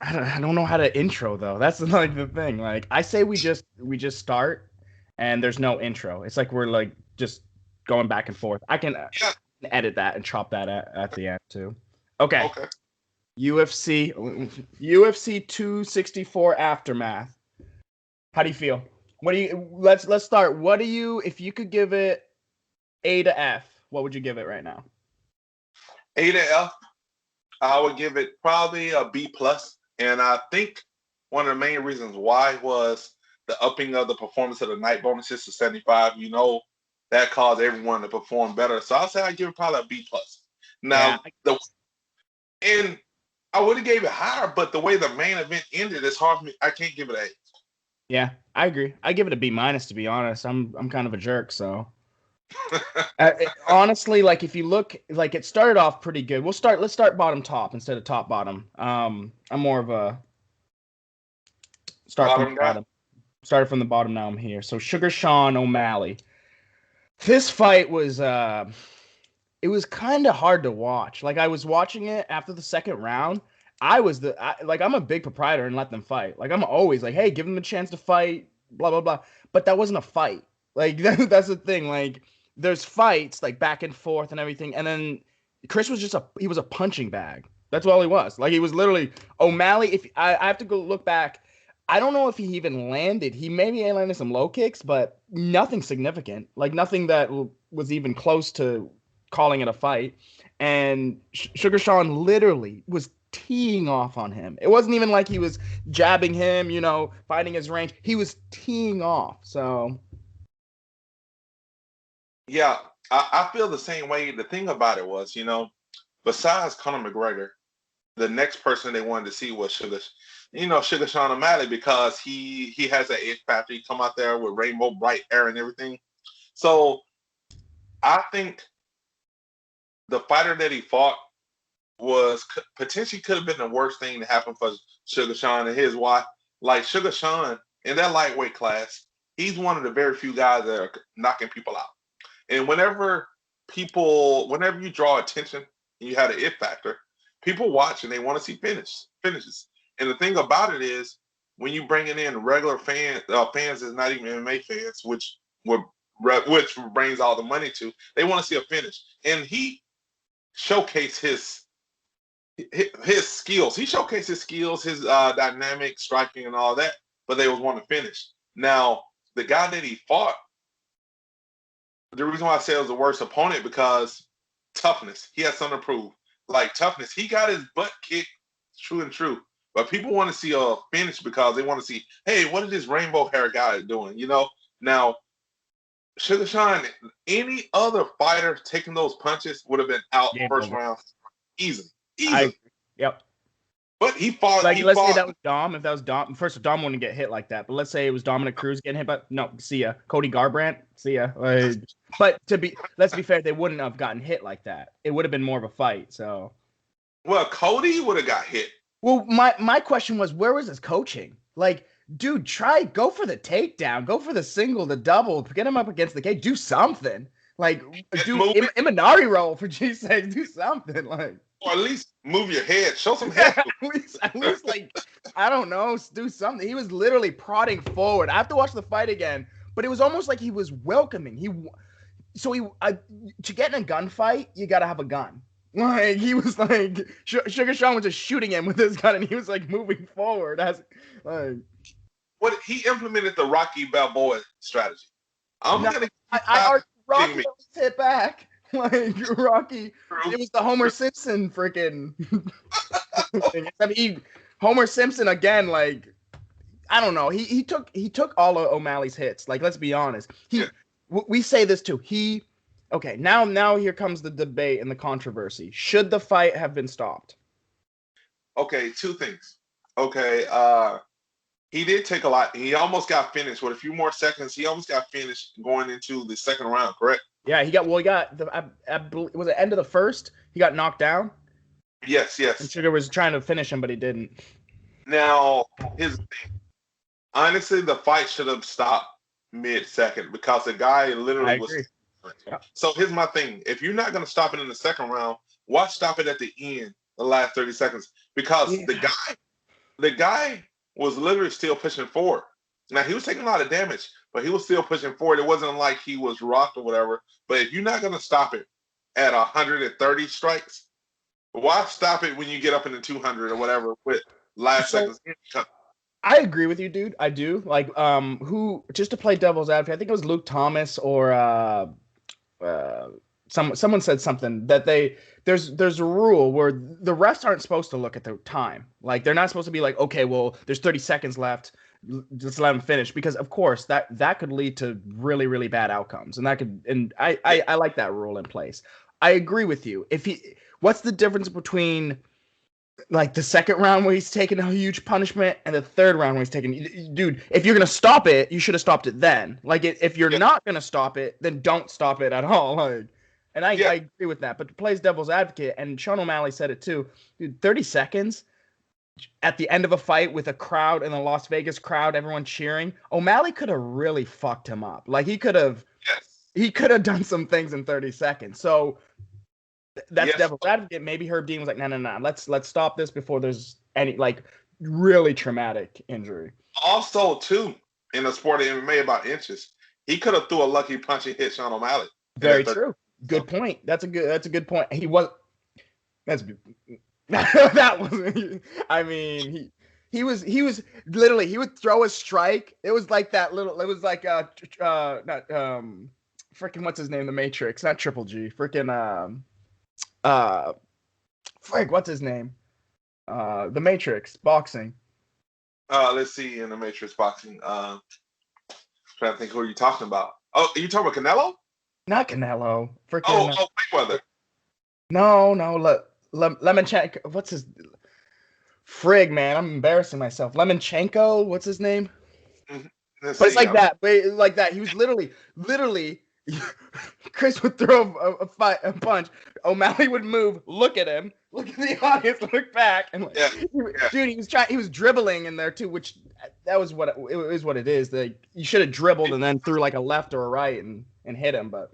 I don't know how to intro though. That's like the thing. Like I say we just start and there's no intro. It's like we're like just going back and forth. I can Yeah. edit that and chop that at the end too. Okay. Okay. UFC UFC 264 aftermath. How do you feel? What do you let's start. What do you if you could give it A to F, what would you give it right now? A to F, I would give it probably a B plus, and I think one of the main reasons why was the upping of the performance of the night bonuses to 75. That caused everyone to perform better. So I'll say I give it probably a B plus. Yeah. Now the and I would have gave it higher, but the way the main event ended, it's hard for me. I can't give it A. Yeah, I agree. I give it a B minus to be honest. I'm kind of a jerk, so honestly, like if you look, like it started off pretty good. Let's start bottom top instead of top bottom. I'm more of a start from the Bottom guy. bottom. Started from the bottom. Now I'm here. So Sugar Sean O'Malley. This fight was it was kind of hard to watch. Like I was watching it after the second round. Like I'm a big proprietor and let them fight. Like I'm always like, hey, give them a chance to fight. Blah blah blah. But that wasn't a fight. Like that's the thing. Like there's fights like back and forth and everything, and then Chris was he was a punching bag. That's all he was. Like he was literally O'Malley. If I have to go look back, I don't know if he even landed. He maybe landed some low kicks, but nothing significant. Like nothing that was even close to calling it a fight. And Sugar Sean literally was teeing off on him. It wasn't even like he was jabbing him, finding his range. He was teeing off. So Yeah, I feel the same way. The thing about it was, besides Conor McGregor, the next person they wanted to see was Sugar Sean O'Malley because he has that it factor. He come out there with rainbow bright hair and everything. So I think the fighter that he fought was potentially could have been the worst thing to happen for Sugar Sean and his wife. Like Sugar Sean in that lightweight class, he's one of the very few guys that are knocking people out. And whenever you draw attention, and you have an it factor, people watch and they want to see finishes. And the thing about it is, when you bringing in regular fans is not even MMA fans, which brings all the money to, they want to see a finish. And he showcased his skills. He showcased his skills, his dynamic striking, and all that. But they was want to finish. Now the guy that he fought, the reason why I say it was the worst opponent because toughness. He had something to prove. Like toughness, he got his butt kicked, true and true. But people want to see a finish because they want to see, hey, what is this rainbow hair guy doing? Now Sugar Sean, any other fighter taking those punches would have been out game first over. round easily, I easily. yep. But he fought. Like He let's say fought. that was Dom. If that was Dom, first Dom wouldn't get hit like that. But let's say it was Dominic Cruz getting hit, but no, see ya. Cody Garbrandt, see ya. But let's be fair, they wouldn't have gotten hit like that. It would have been more of a fight. So, Well, Cody would have got hit. well, my question was, where was his coaching? Like, dude, go for the takedown, go for the single, the double, get him up against the cage, do something. Like, do Move it, Imanari roll for Jesus' sake, do something. Like, or at least move your head. Show some head. yeah, at least, like, I don't know, do something. He was literally prodding forward. I have to watch the fight again, but it was almost like he was welcoming. To get in a gunfight, you got to have a gun. Like he was like Sugar Sean was just shooting him with his gun, and he was like moving forward as like. What he implemented the Rocky Balboa strategy. I'm No, gonna I argue Rocky me. always hit back. Like Rocky, it was the Homer Simpson freaking thing. I mean, Homer Simpson again. Like I don't know. He took all of O'Malley's hits. Like let's be honest. Yeah. We say this too. Okay. Now here comes the debate and the controversy. Should the fight have been stopped? Okay, two things. Okay, he did take a lot. He almost got finished with a few more seconds. He almost got finished going into the second round. Correct? Yeah, he got was it end of the first? He got knocked down. Yes, And yes. Sugar was trying to finish him, but he didn't. Now, his thing. Honestly, the fight should have stopped mid-second because the guy I literally was. agree. Yeah. So here's my thing: if you're not going to stop it in the second round, why stop it at the end, the last 30 seconds? Because Yeah. the guy the guy was literally still pushing forward. Now he was taking a lot of damage, but he was still pushing forward. It wasn't like he was rocked or whatever. But if you're not going to stop it at 130 strikes, why stop it when you get up into 200 or whatever with last seconds? I agree with you, dude. I do. Like, who, just to play devil's advocate, I think it was Luke Thomas or someone said something that there's a rule where the refs aren't supposed to look at the time. Like, they're not supposed to be like, okay, well, there's 30 seconds left, just let him finish, because of course that could lead to really, really bad outcomes, and I like that rule in place. I agree with you. What's the difference between like the second round where he's taking a huge punishment and the third round where he's taking, dude, if you're going to stop it, you should have stopped it then. Like, if you're not going to stop it, then don't stop it at all. Like, and I agree with that. But to play devil's advocate, and Sean O'Malley said it too, dude, 30 seconds at the end of a fight with a crowd in the Las Vegas crowd, everyone cheering, O'Malley could have really fucked him up. Like, he could have done some things in 30 seconds. So that's devil's advocate. Maybe Herb Dean was like, no, let's stop this before there's any like really traumatic injury. Also, too, in the sport of MMA about inches, he could have threw a lucky punch and hit Sean O'Malley. Very true. Good point. That's a good point. He was. That's that was. I mean, he was literally, he would throw a strike. It was like that little. It was like not freaking what's his name, the Matrix, not Triple G, freaking what's his name? The Matrix boxing. Let's see, in the Matrix boxing. Trying to think who are you talking about? Oh, are you talking about Canelo? Not Canelo. Freaking. Mayweather. No, Lemonchenko. What's his? Frig, man, I'm embarrassing myself. Lemonchenko. What's his name? But it's like that. Like that. He was literally. Chris would throw a punch. O'Malley would move, look at him, look at the audience, look back, and dude, he was dribbling in there too, which that was what it is. What it is. You should have dribbled and then threw like a left or a right and hit him. But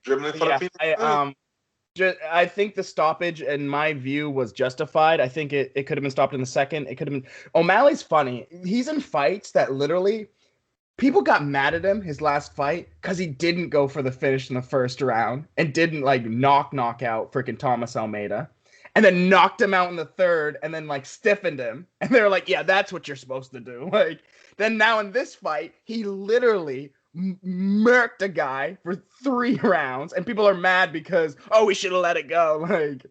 dribbling for the I think the stoppage, in my view, was justified. I think it could have been stopped in the second. It could have been. O'Malley's funny. He's in fights that literally. People got mad at him his last fight because he didn't go for the finish in the first round and didn't like knock out freaking Thomas Almeida, and then knocked him out in the third and then like stiffened him. And they're like, yeah, that's what you're supposed to do. Like, then now in this fight, he literally murked a guy for 3 rounds, and people are mad because, oh, we should have let it go. Like,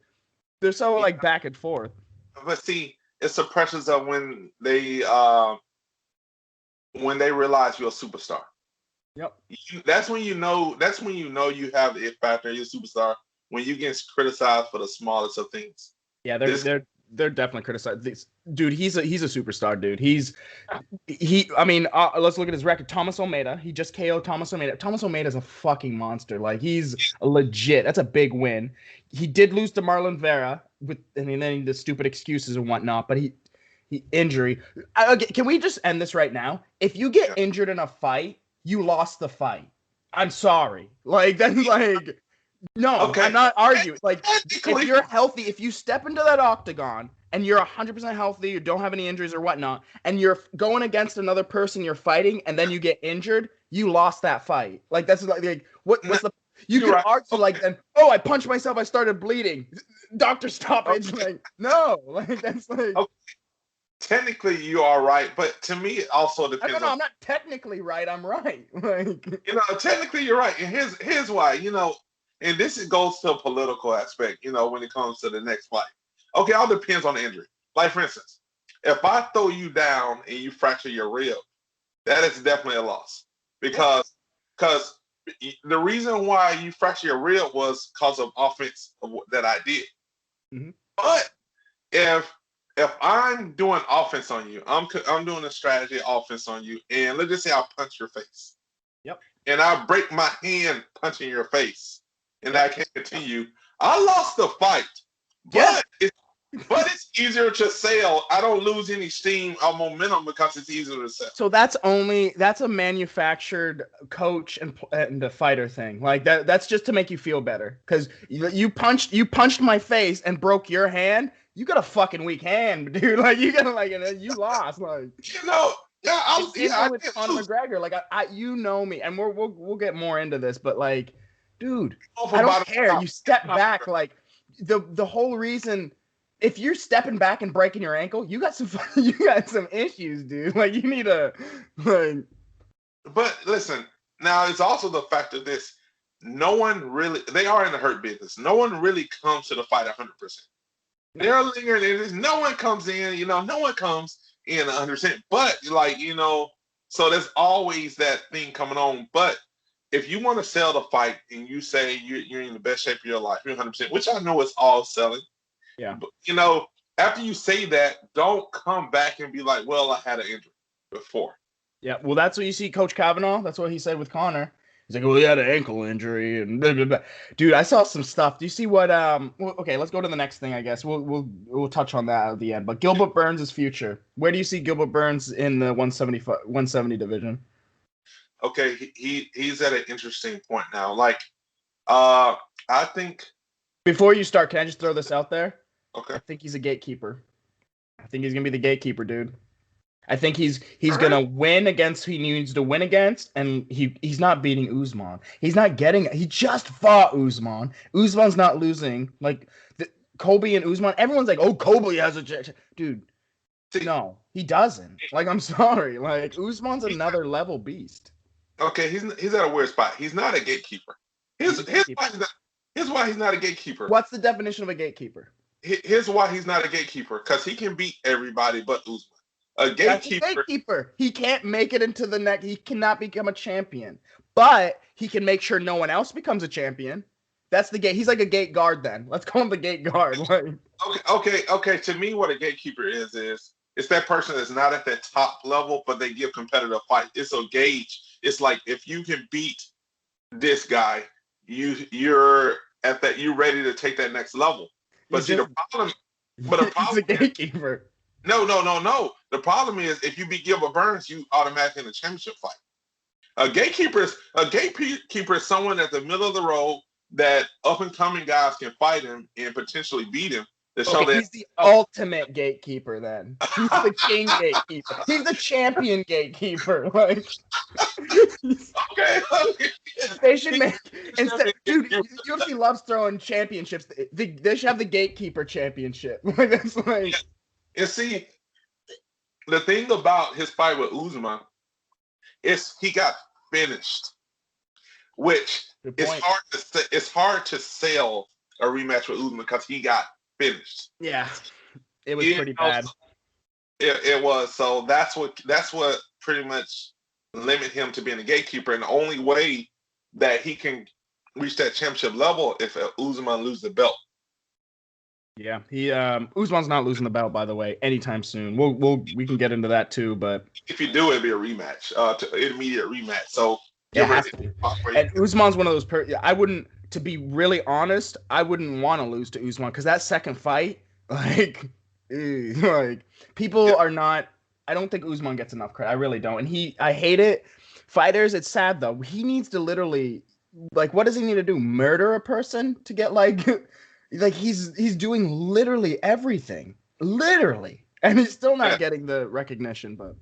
they're so like back and forth. But see, it's the pressures of when they realize you're a superstar. Yep. That's when you know you have the it factor, you're a superstar, when you get criticized for the smallest of things. Yeah, they're definitely criticized. Dude, he's a superstar, dude. I mean, let's look at his record. Thomas Almeida, he just KO'd Thomas Almeida. Thomas Almeida's a fucking monster. Like, he's legit. That's a big win. He did lose to Marlon Vera then the stupid excuses and whatnot, but injury. Okay, can we just end this right now? If you get injured in a fight, you lost the fight. I'm sorry. Like, that's like, no, okay. I'm not arguing. Like, if you're healthy, if you step into that octagon and you're 100% healthy, you don't have any injuries or whatnot, and you're going against another person you're fighting, and then you get injured, you lost that fight. Like, that's like what's the? You can argue like, then, I punched myself, I started bleeding. Doctor stoppage. Like, no, like that's like. Okay. Technically, you are right, but to me, it also depends. No, I'm not technically right. I'm right. Like, technically, you're right. And here's why. And this goes to a political aspect. When it comes to the next fight. Okay, all depends on the injury. Like, for instance, if I throw you down and you fracture your rib, that is definitely a loss because the reason why you fracture your rib was because of offense that I did. Mm-hmm. But if I'm doing offense on you, I'm doing a strategy offense on you, and let's just say I punch your face. Yep. And I break my hand punching your face, and I can't continue. I lost the fight, but it's easier to sell. I don't lose any steam or momentum because it's easier to sell. So that's a manufactured coach and the fighter thing. Like that's just to make you feel better because you punched my face and broke your hand. you got a fucking weak hand, dude. Like you gotta like, you lost. Like You know, yeah, same I thing with did Conor too. McGregor. Like you know me, and we'll get more into this, but like, dude, Off I don't about care. You step back. Like the whole reason. If you're stepping back and breaking your ankle, you got some issues, dude. Like you need a like. But listen, now it's also the fact of this. No one really, they are in the hurt business. No one really comes to the fight 100%. They're lingering. No one comes in, no one comes in 100%. But, like, so there's always that thing coming on. But if you want to sell the fight and you say you're in the best shape of your life, you're 100%, which I know is all selling. Yeah. But, after you say that, don't come back and be like, well, I had an injury before. Yeah, well, that's what you see, Coach Kavanaugh. That's what he said with Conor. He's like, well, he had an ankle injury and blah, blah, blah. Dude, I saw some stuff. Do you see what? Well, okay, let's go to the next thing. I guess we'll touch on that at the end. But Gilbert Burns' future. Where do you see Gilbert Burns in the 170 division? Okay, he's at an interesting point now. Like, I think. Before you start, can I just throw this out there? Okay. I think he's a gatekeeper. I think he's gonna be the gatekeeper, dude. I think he's All gonna right. win against who he needs to win against, and he's not beating Usman. He's not getting. He just fought Usman. Usman's not losing. Like Kobe and Usman, everyone's like, "Oh, Kobe has a dude." See, No, he doesn't. Like, I'm sorry. Like Usman's another level beast. okay, he's at a weird spot. He's not a gatekeeper. He's a gatekeeper. Here's why he's not a gatekeeper. What's the definition of a gatekeeper? Here's why he's not a gatekeeper. Because he can beat everybody but Usman. A gatekeeper. That's a gatekeeper. He can't make it into the next. He cannot become a champion, but he can make sure no one else becomes a champion. That's the gate. He's like a gate guard. Then let's call him the gate guard. Like, Okay. To me, what a gatekeeper is it's that person that's not at that top level, but they give competitive fight. It's a gauge. It's like if you can beat this guy, you're at that. You're ready to take that next level. But see, the problem. But the problem. He's a gatekeeper. No. The problem is if you beat Gilbert Burns, you automatically in the championship fight. A gatekeeper is someone at the middle of the road that up and coming guys can fight him and potentially beat him. He's the ultimate gatekeeper. Then he's the king gatekeeper. He's the champion gatekeeper. Like, okay. They should make instead. Dude, UFC loves throwing championships. They should have the gatekeeper championship. Like that's like. And see, the thing about his fight with Usman is he got finished, which is hard to say. It's hard to sell a rematch with Usman because he got finished. Yeah, it was pretty bad. It was. So that's what pretty much limit him to being a gatekeeper. And the only way that he can reach that championship level if Usman loses the belt. Yeah, Usman's not losing the belt, by the way, anytime soon. We can get into that too, but if you do, it'd be a rematch, immediate rematch. So it has to be. And Usman's one of those. I wouldn't, to be really honest, I wouldn't want to lose to Usman because that second fight, like people are not. I don't think Usman gets enough credit. I really don't, and I hate it. Fighters, it's sad though. He needs to literally, like, what does he need to do? Murder a person to get like. Like he's doing literally everything, and he's still not getting the recognition. But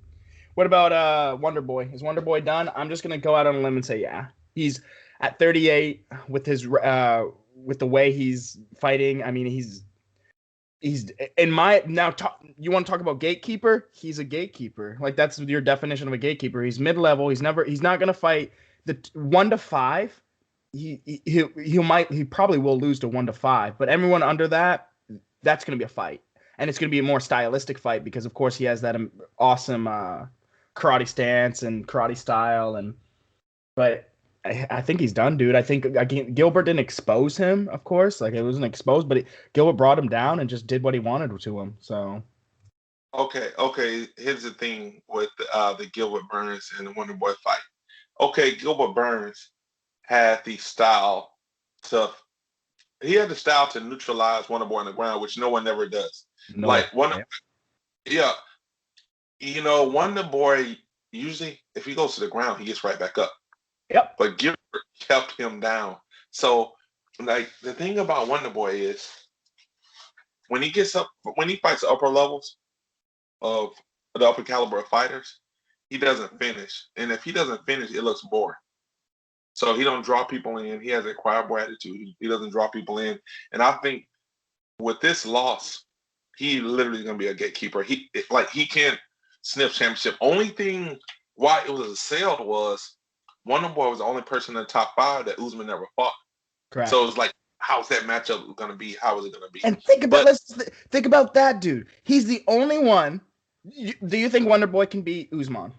what about Wonderboy? Is Wonderboy done? I'm just gonna go out on a limb and say yeah. He's at 38 with his with the way he's fighting. I mean, he's in my now. You want to talk about gatekeeper? He's a gatekeeper. Like that's your definition of a gatekeeper. He's mid-level. He's not gonna fight the 1 to 5. He probably will lose to 1 to 5, but everyone under that's going to be a fight, and it's going to be a more stylistic fight because of course he has that awesome karate stance and karate style, but I think he's done, dude. I think Gilbert didn't expose him, of course, like it wasn't exposed, but Gilbert brought him down and just did what he wanted to him. So okay. Here's the thing with the Gilbert Burns and the Wonderboy fight. Okay, Gilbert Burns had the style to neutralize Wonderboy on the ground, which no one ever does. No, like yeah. Wonderboy usually if he goes to the ground, he gets right back up. Yep. But Gilbert kept him down. So like the thing about Wonderboy is when he fights upper levels of the upper caliber of fighters, he doesn't finish. And if he doesn't finish, it looks boring. So he don't draw people in. He has a choir boy attitude. He doesn't draw people in. And I think with this loss, he literally is going to be a gatekeeper. He can't sniff championship. Only thing why it was assailed was Wonderboy was the only person in the top 5 that Usman never fought. Correct. So it's like, how's that matchup going to be? How is it going to be? And think about that, dude. He's the only one. Do you think Wonderboy can beat Usman?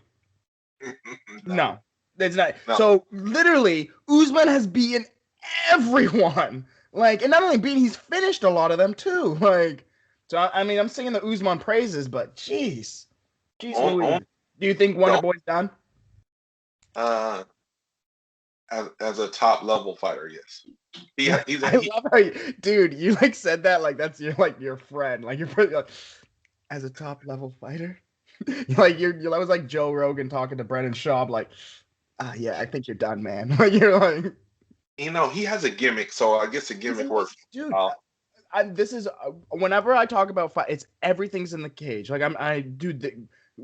No. It's not. No. So literally, Usman has beaten everyone. Like, and not only beaten, he's finished a lot of them too. Like, so I mean, I'm singing the Usman praises, but jeez, Louise. Do you think Wonderboy's done? As a top level fighter, yes. I love how you like said that like that's your friend, like you're pretty like, as a top level fighter. Like that was like Joe Rogan talking to Brennan Schaub, like, yeah, I think you're done, man. Like you're like, he has a gimmick, so I guess the gimmick works. Dude, this is whenever I talk about fight, it's everything's in the cage. Like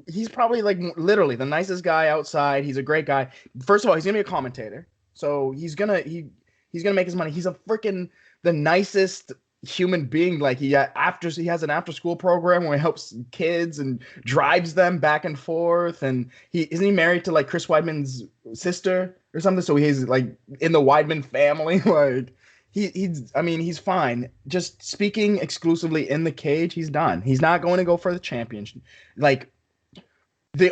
he's probably like literally the nicest guy outside. He's a great guy. First of all, he's gonna be a commentator, so he's gonna make his money. He's the nicest human being. Like he has an after school program where he helps kids and drives them back and forth. And isn't he married to like Chris Weidman's sister or something? So he's like in the Weidman family. Like he's fine. Just speaking exclusively in the cage, he's done. He's not going to go for the championship. Like the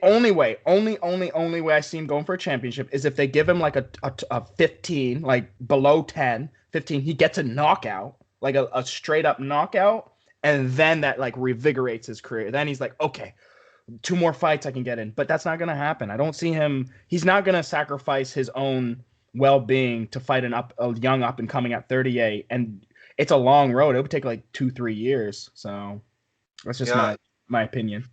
only way I see him going for a championship is if they give him like a 15, like below 10, 15, he gets a knockout, like a straight up knockout, and then that like revigorates his career. Then he's like, okay, 2 more fights I can get in. But that's not going to happen. I don't see him. He's not going to sacrifice his own well-being to fight a young up and coming at 38. And it's a long road. It would take like 2-3 years. So that's just my opinion.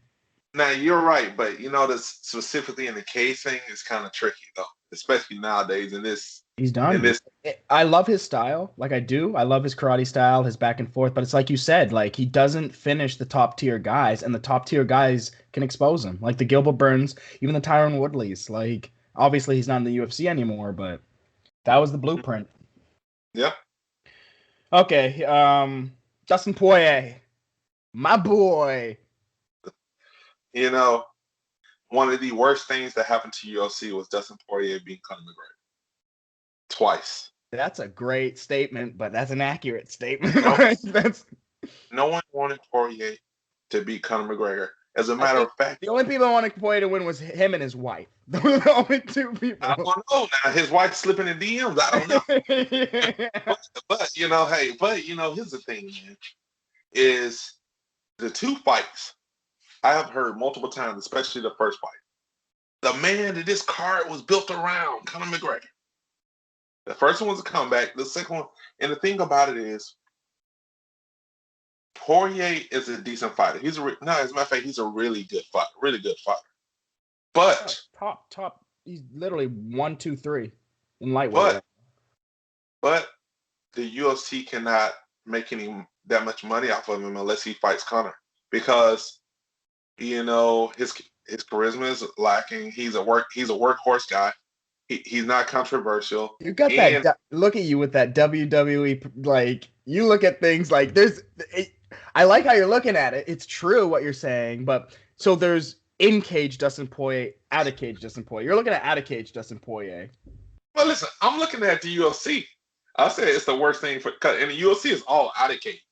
Now you're right, but this specifically in the cage thing is kind of tricky though, especially nowadays in this. He's done. I love his style, like I do. I love his karate style, his back and forth. But it's like you said, like he doesn't finish the top tier guys, and the top tier guys can expose him, like the Gilbert Burns, even the Tyron Woodleys. Like obviously he's not in the UFC anymore, but that was the blueprint. Yeah. Okay. Dustin Poirier, my boy. One of the worst things that happened to UFC was Dustin Poirier being Conor McGregor. Twice. That's a great statement, but that's an accurate statement. No one wanted Poirier to beat Conor McGregor. As a matter of fact, the only people that wanted Poirier to win was him and his wife. Those were the only 2 people. I don't know. Now his wife slipping in DMs. I don't know. but here's the thing, man. Is the 2 fights I have heard multiple times, especially the first fight. The man that this card was built around, Conor McGregor. The first one was a comeback. The second one, and the thing about it is, Poirier is a decent fighter. As a matter of fact, he's a really good fighter. But top. He's literally 1, 2, 3 in lightweight. But the UFC cannot make that much money off of him unless he fights Conor, because his charisma is lacking. He's a workhorse guy. He's not controversial. You got that. Look at you with that WWE. Like you look at things like I like how you're looking at it. It's true what you're saying, but so there's in cage Dustin Poirier, out of cage Dustin Poirier. You're looking at out of cage Dustin Poirier. Well, listen, I'm looking at the UFC. I said it's the worst thing and the UFC is all out of cage.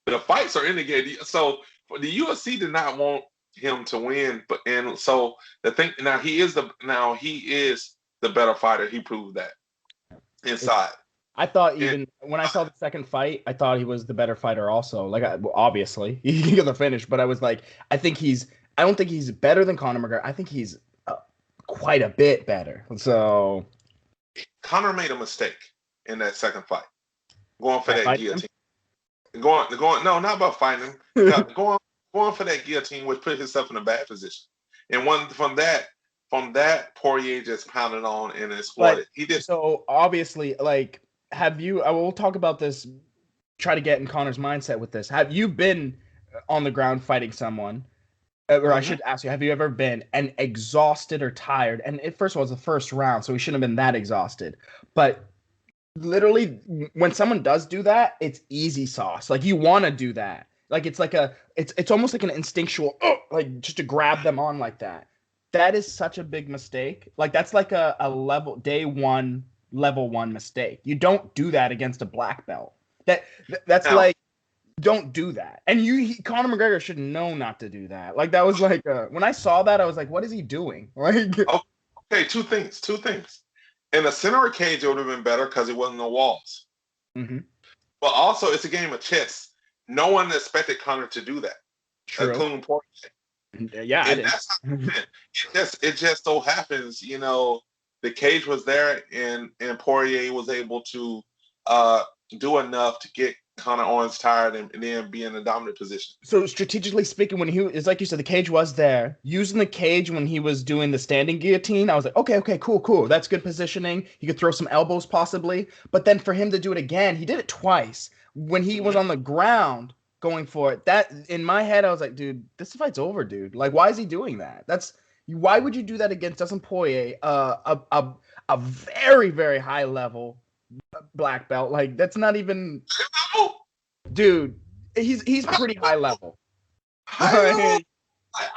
The fights are in the cage. So the UFC did not want him to win, so the thing now he is the better fighter. He proved that inside. I thought when I saw the second fight, I thought he was the better fighter also. Like obviously he can get the finish, but I was like, I don't think he's better than Conor McGregor. I think he's quite a bit better. So Conor made a mistake in that second fight, going for that guillotine. Going. No, not about fighting him. Going for that guillotine, which put himself in a bad position. And from that, Poirier just pounded on and exploited. He did. So obviously, like, we'll talk about this try to get in Conor's mindset with this. Have you been on the ground fighting someone? Or I should ask you, have you ever been and exhausted or tired? And first of all, it's the first round, so we shouldn't have been that exhausted. But literally, when someone does do that, it's easy sauce. Like you want to do that. Like it's almost like an instinctual, like just to grab them on like that. That is such a big mistake. Like that's like a level one mistake. You don't do that against a black belt. That's Now, like don't do that. And Conor McGregor should know not to do that. Like that was like when I saw that, I was like, what is he doing? Like okay, two things. In the center of the cage, it would have been better because it wasn't no walls. mm-hmm. But also, it's a game of chess. No one expected Conor to do that, including Poirier. Yeah, and that's how it just so happens, the cage was there, and Poirier was able to do enough to get Conor Owens tired and then be in a dominant position. So strategically speaking, when it's like you said, the cage was there. Using the cage when he was doing the standing guillotine, I was like, okay, cool. That's good positioning. He could throw some elbows possibly. But then for him to do it again, he did it twice. When he was on the ground going for it, that in my head, I was like, dude, this fight's over, dude. Like, why is he doing that? Why would you do that against Dustin Poirier, a very, very high level black belt? Like, that's not even... Dude, he's pretty high level. High level?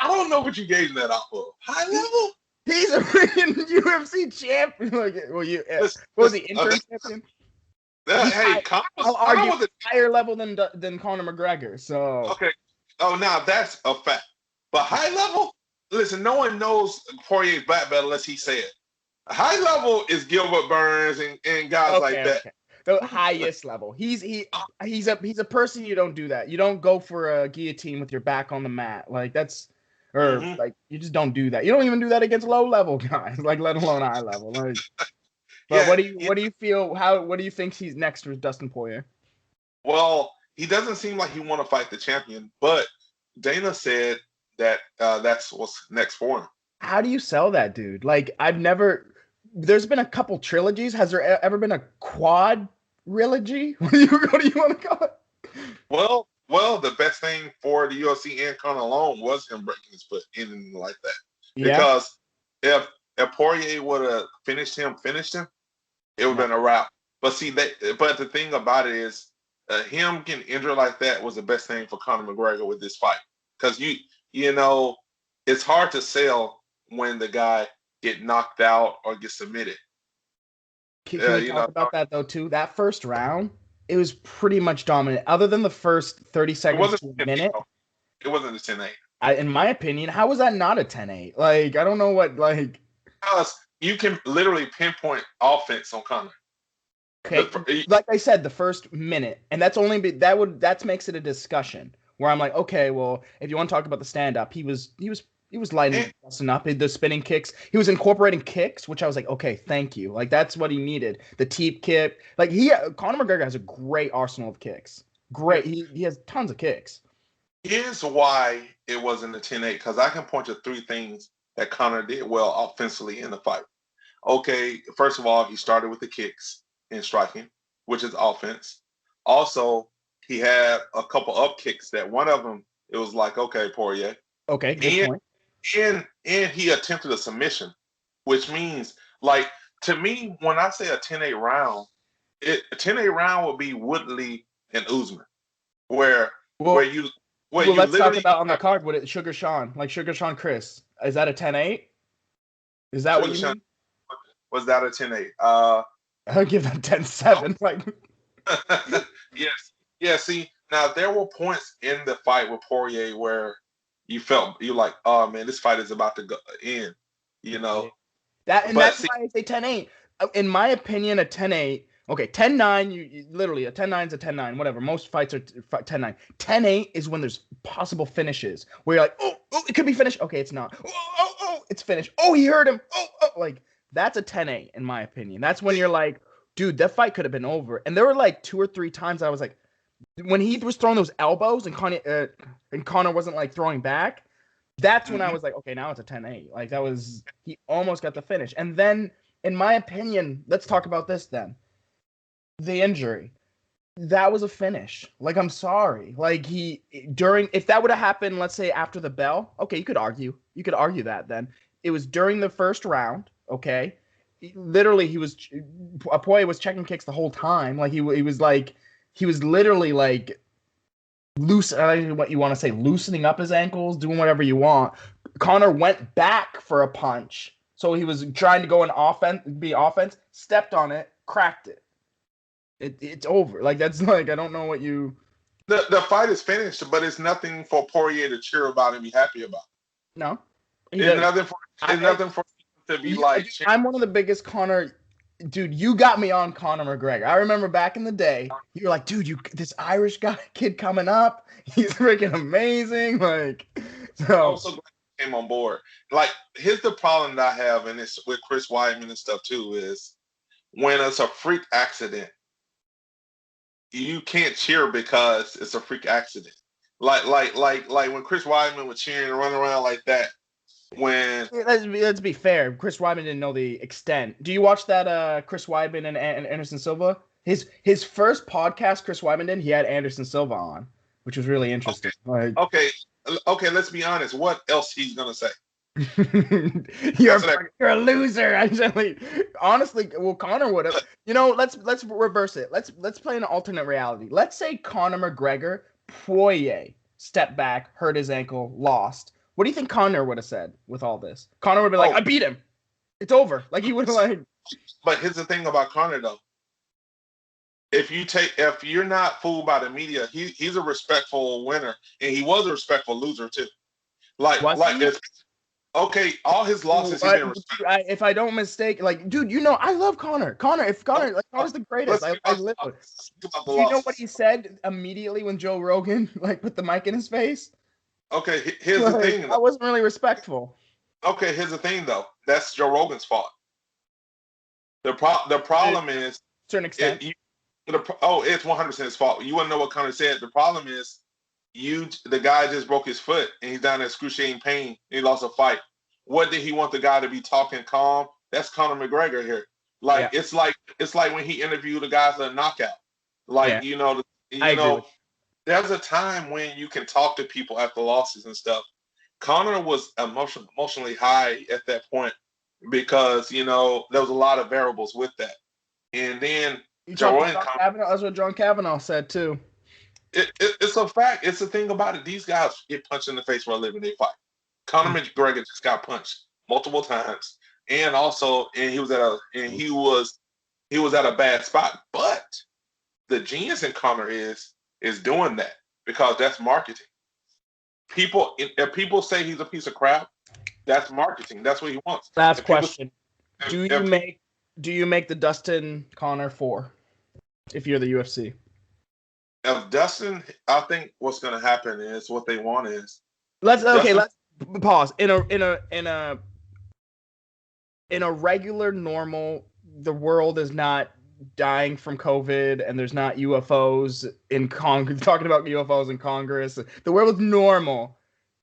I don't know what you gauging that off of. High level? He's a freaking UFC champion. Like, what was he, interim champion? Hey, I'll argue was higher level than Conor McGregor. So okay. Oh, now that's a fact. But high level? Listen, no one knows Poirier's black belt unless he said. High level is Gilbert Burns and guys like that. Okay. The highest level. He's a person you don't do that. You don't go for a guillotine with your back on the mat. Like that's like you just don't do that. You don't even do that against low level guys, like let alone high level. Like but what do you feel what do you think he's next with Dustin Poirier? Well, he doesn't seem like he want to fight the champion, but Dana said that that's what's next for him. How do you sell that, dude? Like there's been a couple trilogies. Has there ever been a quad trilogy? What do you want to call it? Well, the best thing for the UFC and Conor alone was him breaking his foot in like that. Yeah. Because if Poirier would have finished him, it would have been a wrap. But but the thing about it is, him getting injured like that was the best thing for Conor McGregor with this fight. Because it's hard to sell when the guy get knocked out or get submitted. Can we talk about that though too? That first round, it was pretty much dominant. Other than the first 30 seconds to a minute. It wasn't a 10-8. In my opinion, how was that not a 10-8? Like, I don't know what, like... Because you can literally pinpoint offense on Conor. Okay, like I said, the first minute. And that's only... That makes it a discussion. Where I'm like, okay, well, if you want to talk about the stand-up, he was lighting Dustin up. The spinning kicks. He was incorporating kicks, which I was like, okay, thank you. Like, that's what he needed. The teep kick. Like, Conor McGregor has a great arsenal of kicks. Great. He has tons of kicks. Here's why it wasn't a 10-8, because I can point to three things that Conor did well offensively in the fight. Okay, first of all, he started with the kicks and striking, which is offense. Also, he had a couple up kicks that one of them, it was like, okay, Poirier. Okay, good point. And he attempted a submission, which means, like, to me, when I say a 10-8 round, a 10-8 round would be Woodley and Usman, where you let's talk about on the card with it, Suga Sean, like Suga Sean Chris. Is that a 10-8? Is that what you mean? Was that a 10-8? I'll give that 10-7. Like, yes. Yeah, see, now there were points in the fight with Poirier where you're like, oh man, this fight is about to go end, That's why I say 10-8. In my opinion, a 10-8. Okay, 10-9, you literally a 10-9 is a 10-9, whatever. Most fights are 10-9. 10-8 is when there's possible finishes where you're like, oh, it could be finished. Okay, it's not. Oh, it's finished. Oh, he hurt him. Oh, like that's a 10-8 in my opinion. That's when you're like, dude, that fight could have been over. And there were like 2 or 3 times I was like, when he was throwing those elbows and Conor wasn't like throwing back, that's when I was like, okay, now it's a 10-8. Like he almost got the finish. And then, in my opinion, let's talk about this then. The injury. that was a finish. Like, I'm sorry. Like, if that would have happened, let's say after the bell, okay, you could argue. You could argue that then. It was during the first round, okay? Literally, Apoye was checking kicks the whole time. Like, he was like, he was literally like loose, I don't know what you want to say, loosening up his ankles, doing whatever you want. Conor went back for a punch. So he was trying to go in offense, stepped on it, cracked it. It's over. Like, that's like, I don't know what you. The fight is finished, but it's nothing for Poirier to cheer about and be happy about. No, It's nothing for him to be like. I'm one of the biggest Conor. Dude, you got me on Conor McGregor. I remember back in the day, you were like, dude, this Irish kid coming up, he's freaking amazing. Like, so. I'm so glad he came on board. Like, here's the problem that I have, and it's with Chris Weidman and stuff too, is when it's a freak accident, you can't cheer because it's a freak accident. Like when Chris Weidman was cheering and running around like that. When let's be fair, Chris Weidman didn't know the extent. Do you watch that Chris Weidman and Anderson Silva? His first podcast, Chris Weidman did, he had Anderson Silva on, which was really interesting. Okay, let's be honest. What else he's gonna say? you're a loser. Actually, honestly, well, Conor would have. Let's reverse it. Let's play an alternate reality. Let's say Conor McGregor, Poirier, stepped back, hurt his ankle, lost. What do you think Conor would have said with all this? Conor would be like, I beat him. It's over. Like, he would have like. But here's the thing about Conor though. If you're not fooled by the media, he's a respectful winner, and he was a respectful loser too. Okay, all his losses he's been respectful. If I don't mistake, like, dude, I love Conor. Conor's the greatest. I live. Do you know what he said immediately when Joe Rogan like put the mic in his face? Okay, here's the thing. I wasn't really respectful. Okay, here's the thing though. That's Joe Rogan's fault. The problem is, to an extent. It's 100% his fault. You want to know what Conor said? The problem is, the guy just broke his foot and he's down in excruciating pain. And he lost a fight. What did he want the guy to be talking calm? That's Conor McGregor here. Like, yeah. It's like when he interviewed the guys at a knockout. Like, yeah. There's a time when you can talk to people after losses and stuff. Conor was emotionally high at that point because, there was a lot of variables with that. And then that's what John Kavanaugh said too. It's a fact. It's the thing about it. These guys get punched in the face for a living. They fight. Conor McGregor just got punched multiple times, and he was at a bad spot. But the genius in Conor is doing that because that's marketing. If people say he's a piece of crap, that's marketing. That's what he wants. Last question: Do you make the Dustin Conor 4 if you're the UFC? If Dustin, I think what's going to happen is what they want is let's pause. In a regular normal, the world is not dying from COVID and there's not UFOs in Congress, talking about UFOs in Congress. The world is normal.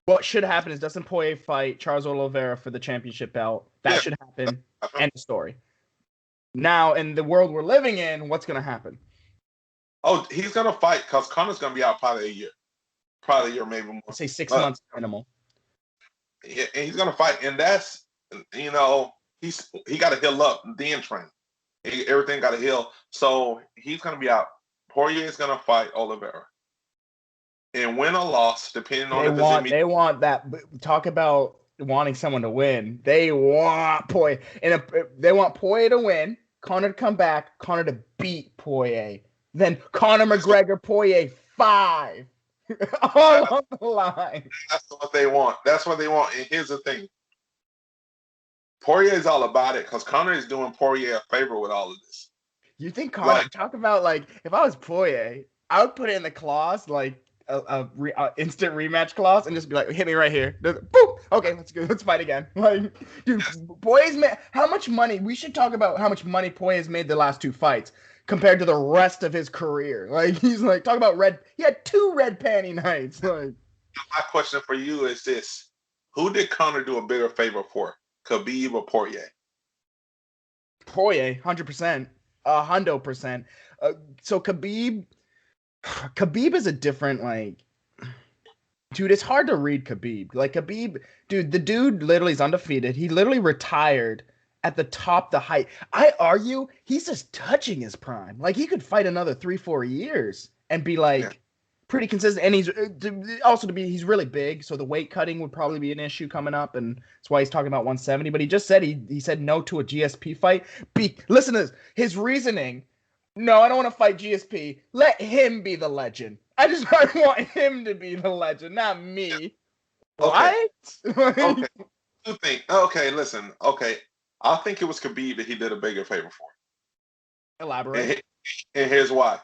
What should happen is Dustin Poirier fight Charles Oliveira for the championship belt. That should happen. End of story. Now, in the world we're living in, what's going to happen? Oh, he's going to fight because Conor's going to be out probably a year. Probably a year, maybe more. I'd say 6 months minimal. Yeah, and he's going to fight. And that's, he got to heal up, then train. Everything got to heal. So he's going to be out. Poirier is going to fight Oliveira. And win or loss, depending on they want that. Talk about wanting someone to win. They want Poirier. And they want Poirier to win, Conor to come back, Conor to beat Poirier. Then Conor McGregor, Poirier 5. All on the line. That's what they want. That's what they want. And here's the thing. Poirier is all about it because Conor is doing Poirier a favor with all of this. You think Conor, talk about if I was Poirier, I would put it in the clause, a instant rematch clause, and just be like, hit me right here. Boop. Okay, let's go. Let's fight again. Dude, Poirier's made how much money? We should talk about how much money Poirier's made the last 2 fights compared to the rest of his career. He's talk about he had 2 red panty nights. My question for you is this: who did Conor do a bigger favor for, Khabib or Poirier? Poirier, 100%, 100%. So Khabib, Khabib is a different like. Dude, it's hard to read Khabib. Like Khabib, dude, the dude literally is undefeated. He literally retired at the top, the height. I argue he's just touching his prime. Like he could fight another 3, 4 years and be Yeah. like pretty consistent. And he's also to be he's really big, so the weight cutting would probably be an issue coming up, and that's why he's talking about 170. But he just said he said no to a GSP fight. Listen to this. His reasoning. No, I don't want to fight GSP. Let him be the legend. I want him to be the legend, not me. Okay. What? Okay. You think? Okay, listen. Okay, I think it was Khabib that he did a bigger favor for, Elaborate. and here's why.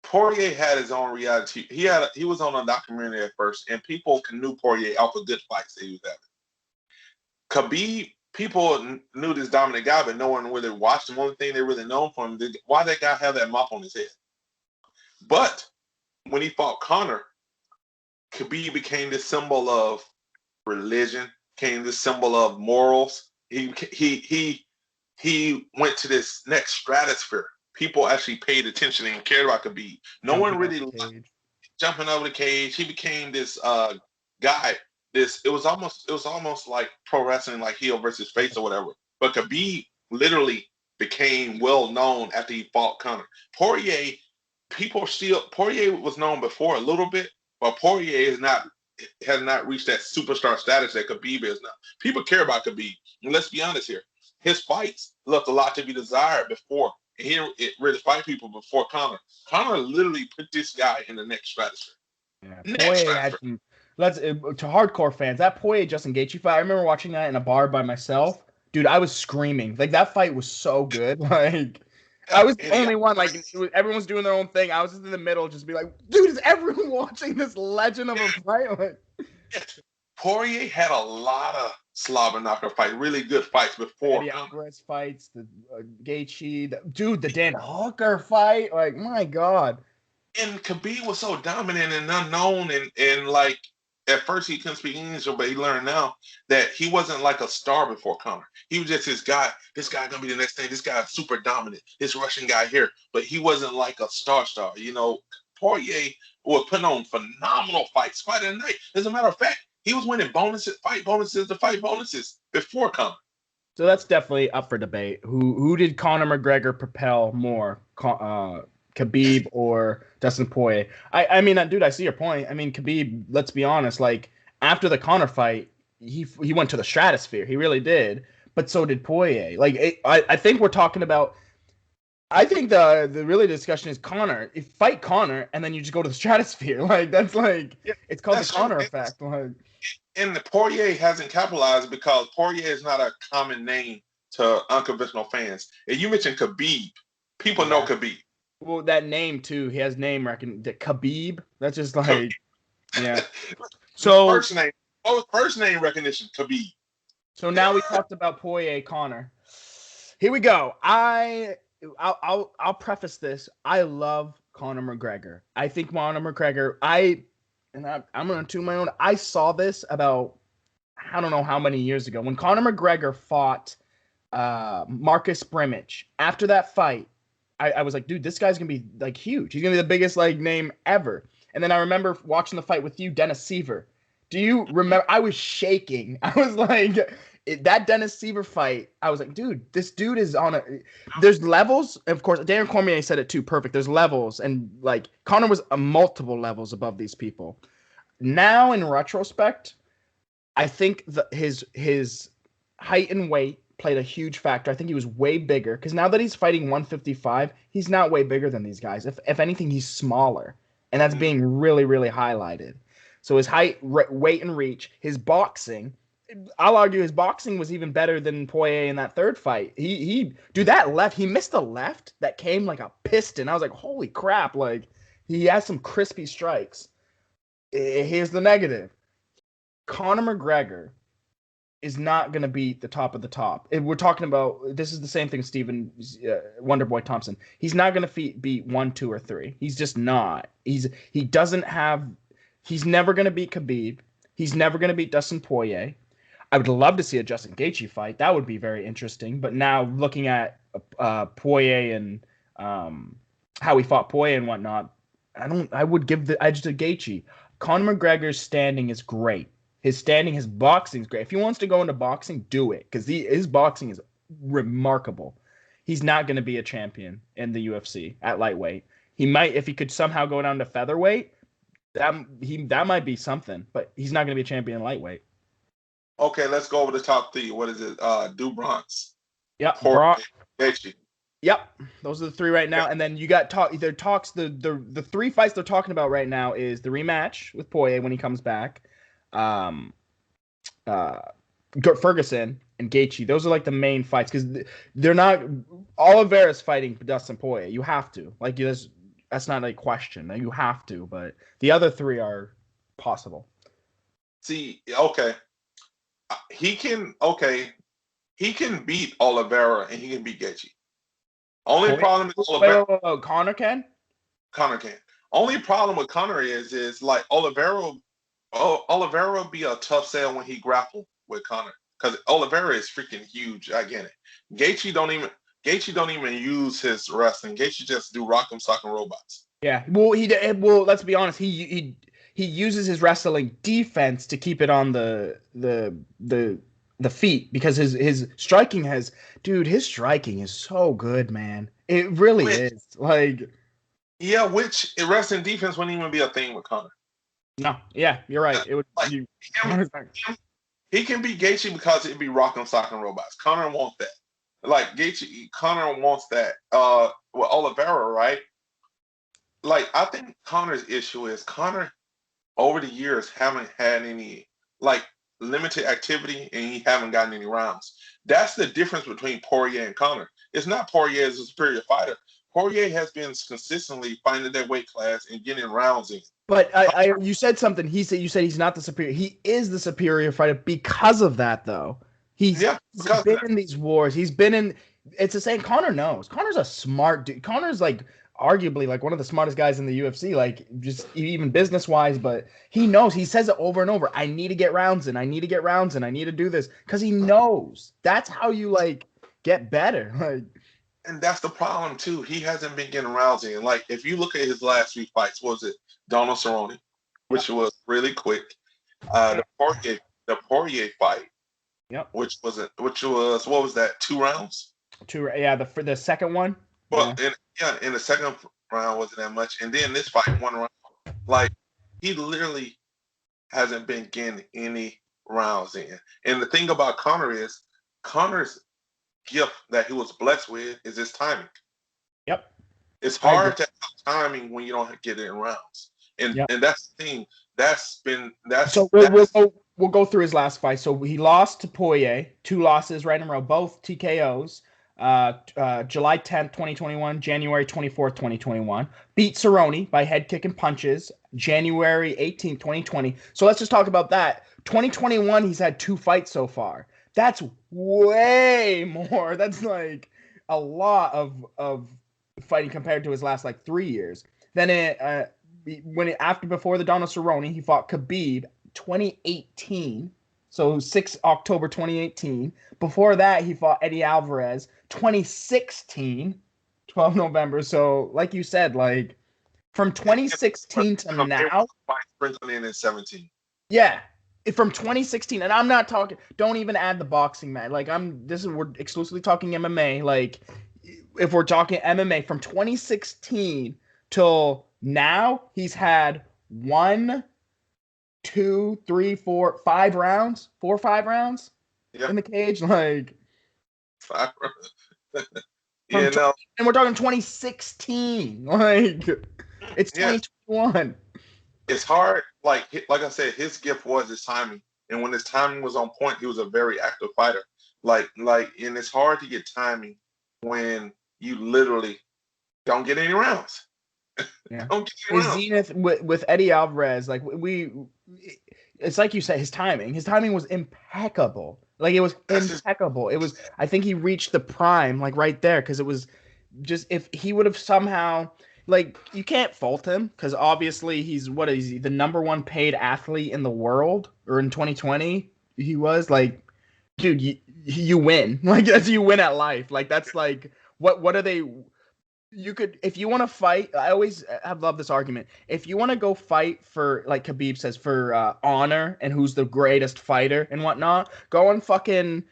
Poirier had his own reality. He was on a documentary at first, and people knew Poirier off of good fights that he was having. Khabib, people knew this dominant guy, but no one really watched him. Only thing they really known from him, why that guy have that mop on his head. But when he fought Conor, Khabib became this symbol of religion, became this symbol of morals. He went to this next stratosphere. People actually paid attention and cared about Khabib. No one really liked jumping over the cage. He became this guy. It was almost like pro wrestling, like heel versus face or whatever. But Khabib literally became well known after he fought Conor. Poirier was known before a little bit, but Poirier has not reached that superstar status that Khabib is now. People care about Khabib. And let's be honest here. His fights left a lot to be desired before. And it really fight people before Conor. Conor literally put this guy in the next stratosphere. Yeah, Poirier had some. To hardcore fans, that Poirier Justin Gaethje fight. I remember watching that in a bar by myself. Dude, I was screaming. Like that fight was so good. Like I was the only one. Like everyone was doing their own thing. I was just in the middle, just be like, dude, is everyone watching this legend of a fight? Like, Poirier had a lot of slobber knocker fights, really good fights before. The Alvarez fights, the Gaethje, the Dan Hooker fight. Like, my God. And Khabib was so dominant and unknown, and like at first he couldn't speak English, but he learned now that he wasn't like a star before Conor. He was just this guy. This guy gonna be the next thing. This guy super dominant. This Russian guy here, but he wasn't like a star. You know, Poirier was putting on phenomenal fights, fight of the night. As a matter of fact, he was winning fight bonuses before Conor. So that's definitely up for debate. Who did Conor McGregor propel more, Khabib or Dustin Poirier? I mean, dude, I see your point. I mean, Khabib, let's be honest, like after the Conor fight, he went to the stratosphere. He really did. But so did Poirier. Like I think we're talking about. I think the really discussion is Conor. If fight Conor and then you just go to the stratosphere, like that's like it's called the Conor effect. Like, and the Poirier hasn't capitalized because Poirier is not a common name to unconventional fans. And you mentioned Khabib, people know Khabib. Well, that name too. He has name Khabib. That's just like, yeah. So first name recognition, Khabib. So now we talked about Poirier, Conor. Here we go. I'll preface this. I love Conor McGregor. I think Conor McGregor. I'm gonna toot my own. I saw this about I don't know how many years ago when Conor McGregor fought Marcus Brimage. After that fight, I was like, dude, this guy's gonna be like huge. He's gonna be the biggest like name ever. And then I remember watching the fight with you, Dennis Seaver. Do you remember? I was shaking. I was like, that Dennis Seaver fight. I was like, dude, this dude is on a. There's levels. Of course, Darren Cormier said it too. Perfect. There's levels, and like Conor was multiple levels above these people. Now, in retrospect, I think his height and weight played a huge factor. I think he was way bigger because now that he's fighting 155, he's not way bigger than these guys. If anything, he's smaller, and that's being really, really highlighted. So his height, weight, and reach, his boxing. I'll argue his boxing was even better than Poirier in that third fight. He that left. He missed a left that came like a piston. I was like, holy crap! Like he has some crispy strikes. Here's the negative: Conor McGregor is not going to beat the top of the top. If we're talking about this is the same thing, Stephen Wonderboy Thompson. He's not going to beat 1, 2, or 3. He's just not. He's never going to beat Khabib. He's never going to beat Dustin Poirier. I would love to see a Justin Gaethje fight. That would be very interesting. But now looking at Poirier and how he fought Poirier and whatnot, I would give the edge to Gaethje. Conor McGregor's standing is great. His standing, his boxing is great. If he wants to go into boxing, do it, because his boxing is remarkable. He's not going to be a champion in the UFC at lightweight. He might, if he could somehow go down to featherweight, that might be something, but he's not going to be a champion in lightweight. Okay, let's go over the top three. What is it? Do Bronx. Yep, Gaethje. Yep, those are the three right now. And then you got the three fights they're talking about right now is the rematch with Poirier when he comes back, Ferguson and Gaethje. Those are like the main fights, because they're not. Oliveira's fighting Dustin Poirier. You have to, like, that's not a question. You have to, but the other three are possible. See, okay, he can beat Oliveira and he can beat Gaethje. Only problem is Oliveira. Conor can. Conor can. Only problem with Conor is like Oliveira will be a tough sell when he grapple with Conor, because Oliveira is freaking huge. I get it. Gaethje don't even use his wrestling. Gaethje just do rock'em sock'em robots. Yeah. Well, let's be honest. He uses his wrestling defense to keep it on the feet, because his striking his striking is so good, man. It really is. Like, yeah, which wrestling defense wouldn't even be a thing with Conor. No, yeah, you're right. It would. Like, he can beat Gaethje because it'd be rock'em sock'em robots. Conor wants that. Like Conor wants that. With Oliveira, right? Like, I think Conor's issue is Conor over the years haven't had any like limited activity, and he haven't gotten any rounds. That's the difference between Poirier and Conor. It's not Poirier as a superior fighter. Poirier has been consistently finding that weight class and getting rounds in. But you said something. You said he's not the superior. He is the superior fighter because of that, though. He's been in these wars. He's been in. It's the same. Conor knows. Conor's a smart dude. Conor's like arguably like one of the smartest guys in the UFC, like just even business wise. But he knows. He says it over and over. I need to get rounds in. I need to get rounds in. I need to do this, because he knows that's how you like get better. Like. And that's the problem too. He hasn't been getting rounds in. Like, if you look at his last three fights, what was it? Donald Cerrone, which was really quick. The Poirier fight. Yep. Which was what was that? 2 rounds? 2. Yeah. The second one. Well, in the second round wasn't that much, and then this fight 1 round. Like, he literally hasn't been getting any rounds in. And the thing about Conor is Conor's gift that he was blessed with is his timing. Yep. It's hard to have timing when you don't get it in rounds. And that's the thing. We'll go through his last fight. So he lost to Poirier, 2 losses right in a row, both TKOs. July 10th, 2021, January 24th, 2021. Beat Cerrone by head kick and punches, January 18th, 2020. So let's just talk about that. 2021, he's had 2 fights so far. That's way more. That's like a lot of fighting compared to his last like 3 years. Then before the Donald Cerrone, he fought Khabib 2018. So October 2018. Before that, he fought Eddie Alvarez 2016, 12 November. So like you said, like from 2016 to now. Sprinkled in 17. Yeah. From 2016, and I'm not talking. Don't even add the boxing, man. Like we're exclusively talking MMA. Like, if we're talking MMA from 2016 till now, he's had 1, 2, 3, 4, 5 rounds, 4 or 5 rounds in the cage. Like 5 rounds. And we're talking 2016. Like, it's 2021. It's hard. Like I said, his gift was his timing, and when his timing was on point, he was a very active fighter. And it's hard to get timing when you literally don't get any rounds. Yeah. His zenith with Eddie Alvarez, like it's like you said, his timing was impeccable. Like, it was impeccable. It was. I think he reached the prime, like right there, because it was just, if he would have somehow. Like, you can't fault him, because obviously he's the number 1 paid athlete in the world, or in 2020 he was. Like, dude, you win. Like, that's, you win at life. Like, that's like, what are they? You could, if you want to fight, I always have loved this argument. If you want to go fight for, like Khabib says, for honor and who's the greatest fighter and whatnot, go on fucking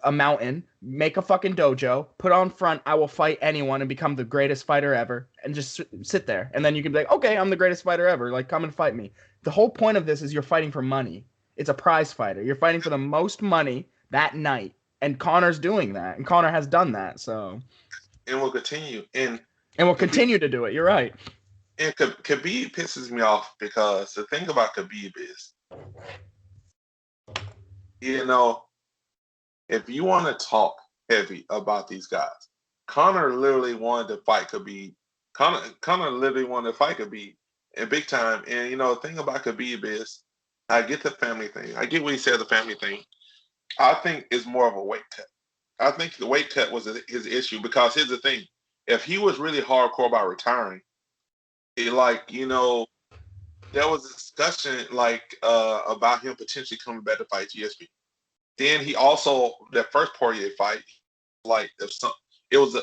a mountain, make a fucking dojo, put on front, I will fight anyone and become the greatest fighter ever, and just sit there. And then you can be like, okay, I'm the greatest fighter ever. Like, come and fight me. The whole point of this is you're fighting for money. It's a prize fighter. You're fighting for the most money that night. And Conor's doing that. And Conor has done that. So. And will continue. And we'll continue to do it. You're right. And Khabib pisses me off because the thing about Khabib is, if you want to talk heavy about these guys, Conor literally wanted to fight Khabib. Conor literally wanted to fight Khabib in big time. And, the thing about Khabib is, I get the family thing. I get what he said, the family thing. I think it's more of a weight cut. I think the weight cut was his issue because here's the thing. If he was really hardcore about retiring, there was a discussion about him potentially coming back to fight GSP. Then he also, that first Poirier fight, it was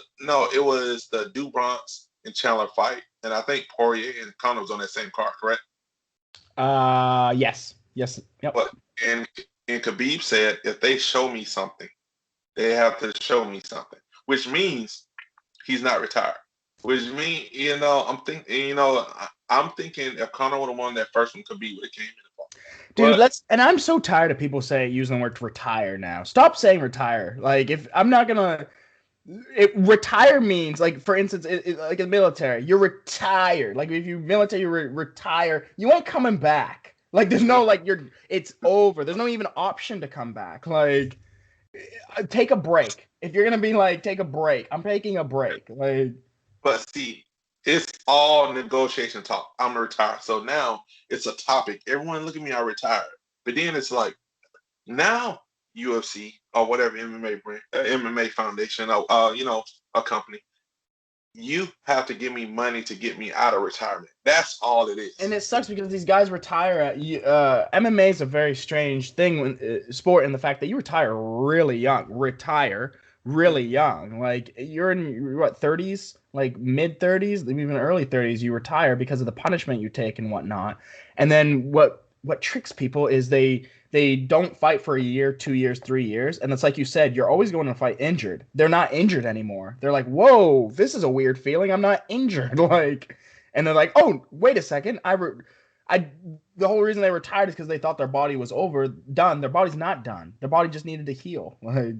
the Do Bronx and Chandler fight, and I think Poirier and Conor was on that same card, correct? Yes, yep. But and Khabib said, if they show me something, they have to show me something, which means he's not retired. Which means, I'm thinking if Conor would have won that first one, Khabib would have came in the fall. Dude, and I'm so tired of people using the word retire now. Stop saying retire. Like, if I'm not gonna, retire means, like, for instance, like in the military, you're retired. Like, if you military, you retire, you ain't coming back. Like, there's no, it's over. There's no even option to come back. Like, take a break. If you're gonna be like, take a break, I'm taking a break. Like, but see, it's all negotiation talk. I'm retired, so now it's a topic. Everyone look at me, I retired. But then it's like, now UFC or whatever MMA brand, MMA foundation, a company, you have to give me money to get me out of retirement. That's all it is. And it sucks because these guys retire. MMA is a very strange thing, sport, in the fact that you retire really young. Like, you're in what, 30s, like mid 30s, even early 30s. You retire because of the punishment you take and whatnot. And then what tricks people is they don't fight for a year, 2 years, 3 years. And it's like you said, you're always going to fight injured. They're not injured anymore. They're like, whoa, this is a weird feeling. I'm not injured. Like, and they're like, oh, wait a second. The whole reason they retired is because they thought their body was done. Their body's not done. Their body just needed to heal. Like,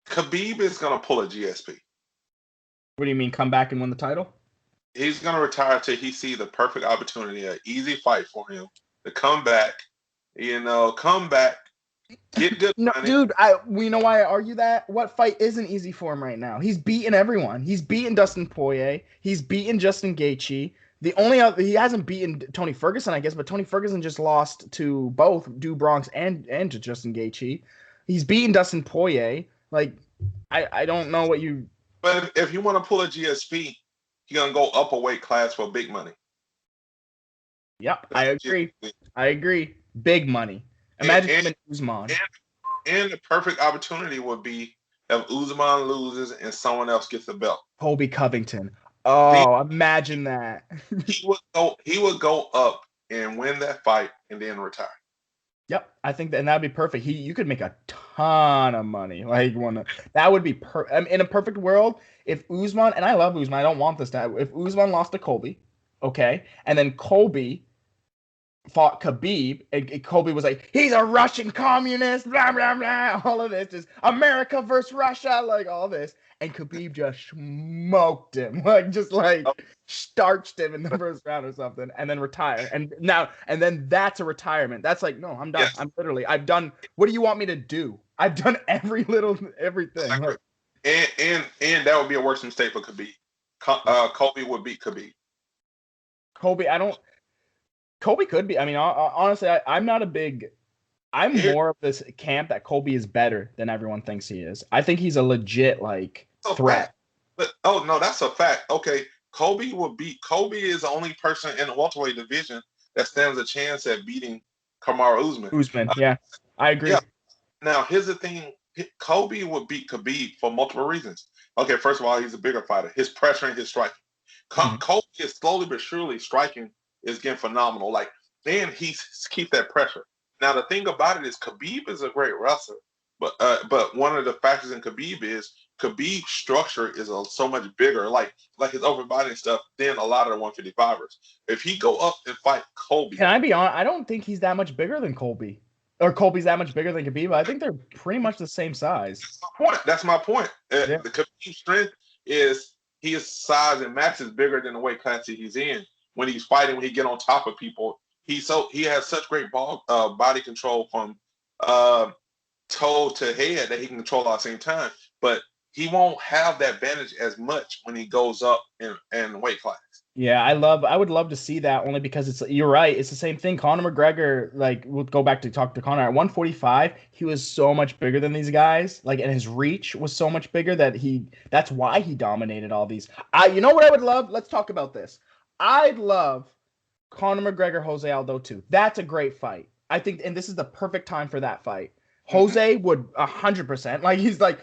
Khabib is going to pull a GSP. What do you mean, come back and win the title? He's going to retire till he sees the perfect opportunity, an easy fight for him to come back, get good money. Dude, we know why I argue that. What fight isn't easy for him right now? He's beaten everyone. He's beaten Dustin Poirier. He's beaten Justin Gaethje. The only other, he hasn't beaten Tony Ferguson, I guess, but Tony Ferguson just lost to both Do Bronx and to Justin Gaethje. He's beaten Dustin Poirier. Like, I don't know what you. But if you want to pull a GSP, you're gonna go up a weight class for big money. Yep, I agree. Big money. Imagine Usman. And the perfect opportunity would be if Usman loses and someone else gets the belt. Colby Covington. Oh, imagine that. He would go up and win that fight and then retire. Yep, I think and that'd be perfect. You could make a ton of money. Like, that would be in a perfect world. If Usman, and I love Usman, I don't want this to happen. If Usman lost to Colby, okay, and then Colby fought Khabib, and Colby was like, he's a Russian communist, blah blah blah, all of this, just America versus Russia, like all this, and Khabib just smoked him, starched him in the first round or something, and then retire. And then that's a retirement. That's like, no, I'm done. Yes. I've done. What do you want me to do? I've done everything. Like, and that would be a worse mistake for Khabib. Colby would beat Khabib. Colby could be. I mean, honestly, I'm not a big. I'm more of this camp that Colby is better than everyone thinks he is. I think he's a legit threat. But no, that's a fact. Okay, Colby is the only person in the welterweight division that stands a chance at beating Kamaru Usman. Yeah, I agree. Yeah. Now, here's the thing: Colby would beat Khabib for multiple reasons. Okay, first of all, he's a bigger fighter. His pressure and his striking. Kobe is slowly but surely striking is getting phenomenal. Like, then he keeps that pressure. Now the thing about it is Khabib is a great wrestler, but one of the factors in Khabib is Khabib's structure is so much bigger, like his upper body and stuff, than a lot of the 155ers. If he go up and fight Kobe, can I be honest? I don't think he's that much bigger than Colby, or Colby's that much bigger than Khabib. I think they're pretty much the same size. That's my point. The Khabib strength is his size and mass is bigger than the weight class that he's in. When he's fighting, when he get on top of people, he has such great body control from toe to head that he can control all at the same time. But he won't have that advantage as much when he goes up in weight class. Yeah, I would love to see that, only because you're right. It's the same thing. Conor McGregor, like, we'll go back to talk to Conor at 145. He was so much bigger than these guys, like, and his reach was so much bigger that's why he dominated all these. You know what I would love? Let's talk about this. I'd love Conor McGregor, Jose Aldo too. That's a great fight. I think, and this is the perfect time for that fight. Jose would 100%. Like, he's like,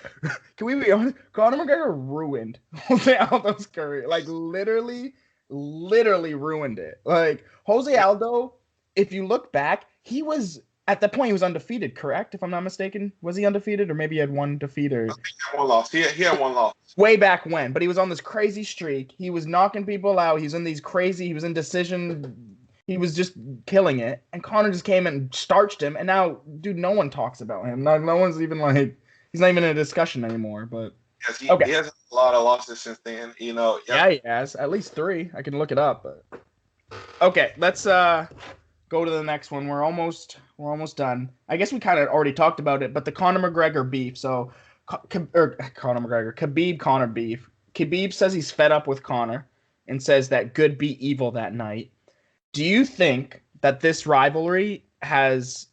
can we be honest? Conor McGregor ruined Jose Aldo's career. Like, literally ruined it. Like, Jose Aldo, if you look back, he was, at that point, he was undefeated, correct? If I'm not mistaken. Was he undefeated, or maybe he had one defeat? Or... I think he had one loss. He had one loss. Way back when. But he was on this crazy streak. He was knocking people out. He was in decision. He was just killing it. And Conor just came and starched him. And now, dude, no one talks about him. No one's even like, he's not even in a discussion anymore. But yes, he has a lot of losses since then. You know. Yeah, he has. At least 3. I can look it up. But okay, let's go to the next one. We're almost done. I guess we kind of already talked about it, but the Conor McGregor beef. So, Khabib Conor beef. Khabib says he's fed up with Conor and says that good beat evil that night. Do you think that this rivalry has,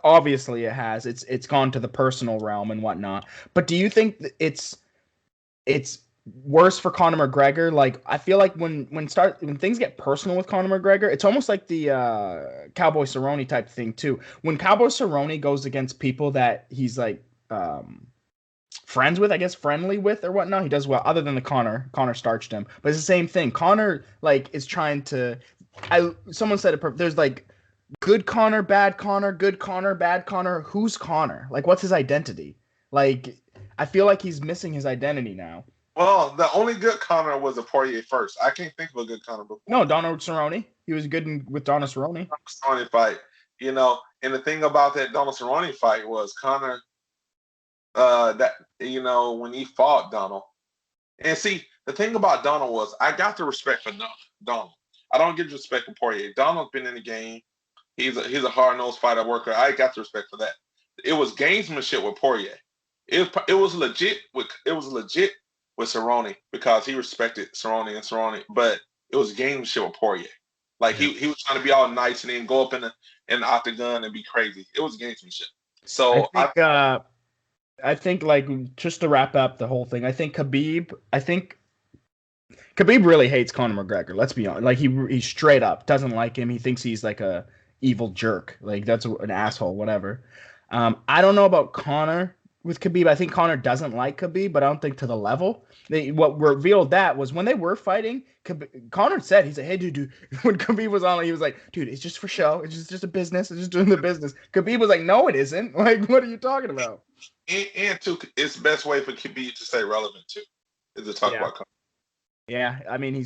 obviously it has, it's gone to the personal realm and whatnot, but do you think that it's worse for Conor McGregor? Like, I feel like when things get personal with Conor McGregor, it's almost like the Cowboy Cerrone type thing too. When Cowboy Cerrone goes against people that he's like friends with, I guess, friendly with or whatnot, he does well. Other than the Conor starched him, but it's the same thing. Conor, like, is trying to. Someone said it. There's like good Conor, bad Conor, good Conor, bad Conor. Who's Conor? Like, what's his identity? Like, I feel like he's missing his identity now. Well, the only good Conor was a Poirier first. I can't think of a good Conor before. No, Donald Cerrone. He was good with Donald Cerrone. Cerrone fight, you know, and the thing about that Donald Cerrone fight was Conor. That, you know, when he fought Donald, and see, the thing about Donald was I got the respect for Donald. I don't get respect for Poirier. Donald's been in the game. He's a hard-nosed fighter worker. I got the respect for that. It was gamesmanship with Poirier. It was legit with Cerrone because he respected Cerrone, but it was gamesmanship with Poirier. Like, he was trying to be all nice and then go up in the octagon and be crazy. It was gamesmanship. So I think, like, just to wrap up the whole thing, I think Khabib really hates Conor McGregor. Let's be honest. Like, he straight up doesn't like him. He thinks he's like a evil jerk. Like, that's an asshole, whatever. I don't know about Conor with Khabib. I think Conor doesn't like Khabib, but I don't think to the level. What revealed that was when they were fighting, Conor said, he said, hey, dude, when Khabib was on, he was like, dude, it's just for show. It's just a business. It's just doing the business. Khabib was like, no, it isn't. Like, what are you talking about? And too, it's the best way for Khabib to stay relevant too, is to talk about Conor. Yeah, I mean,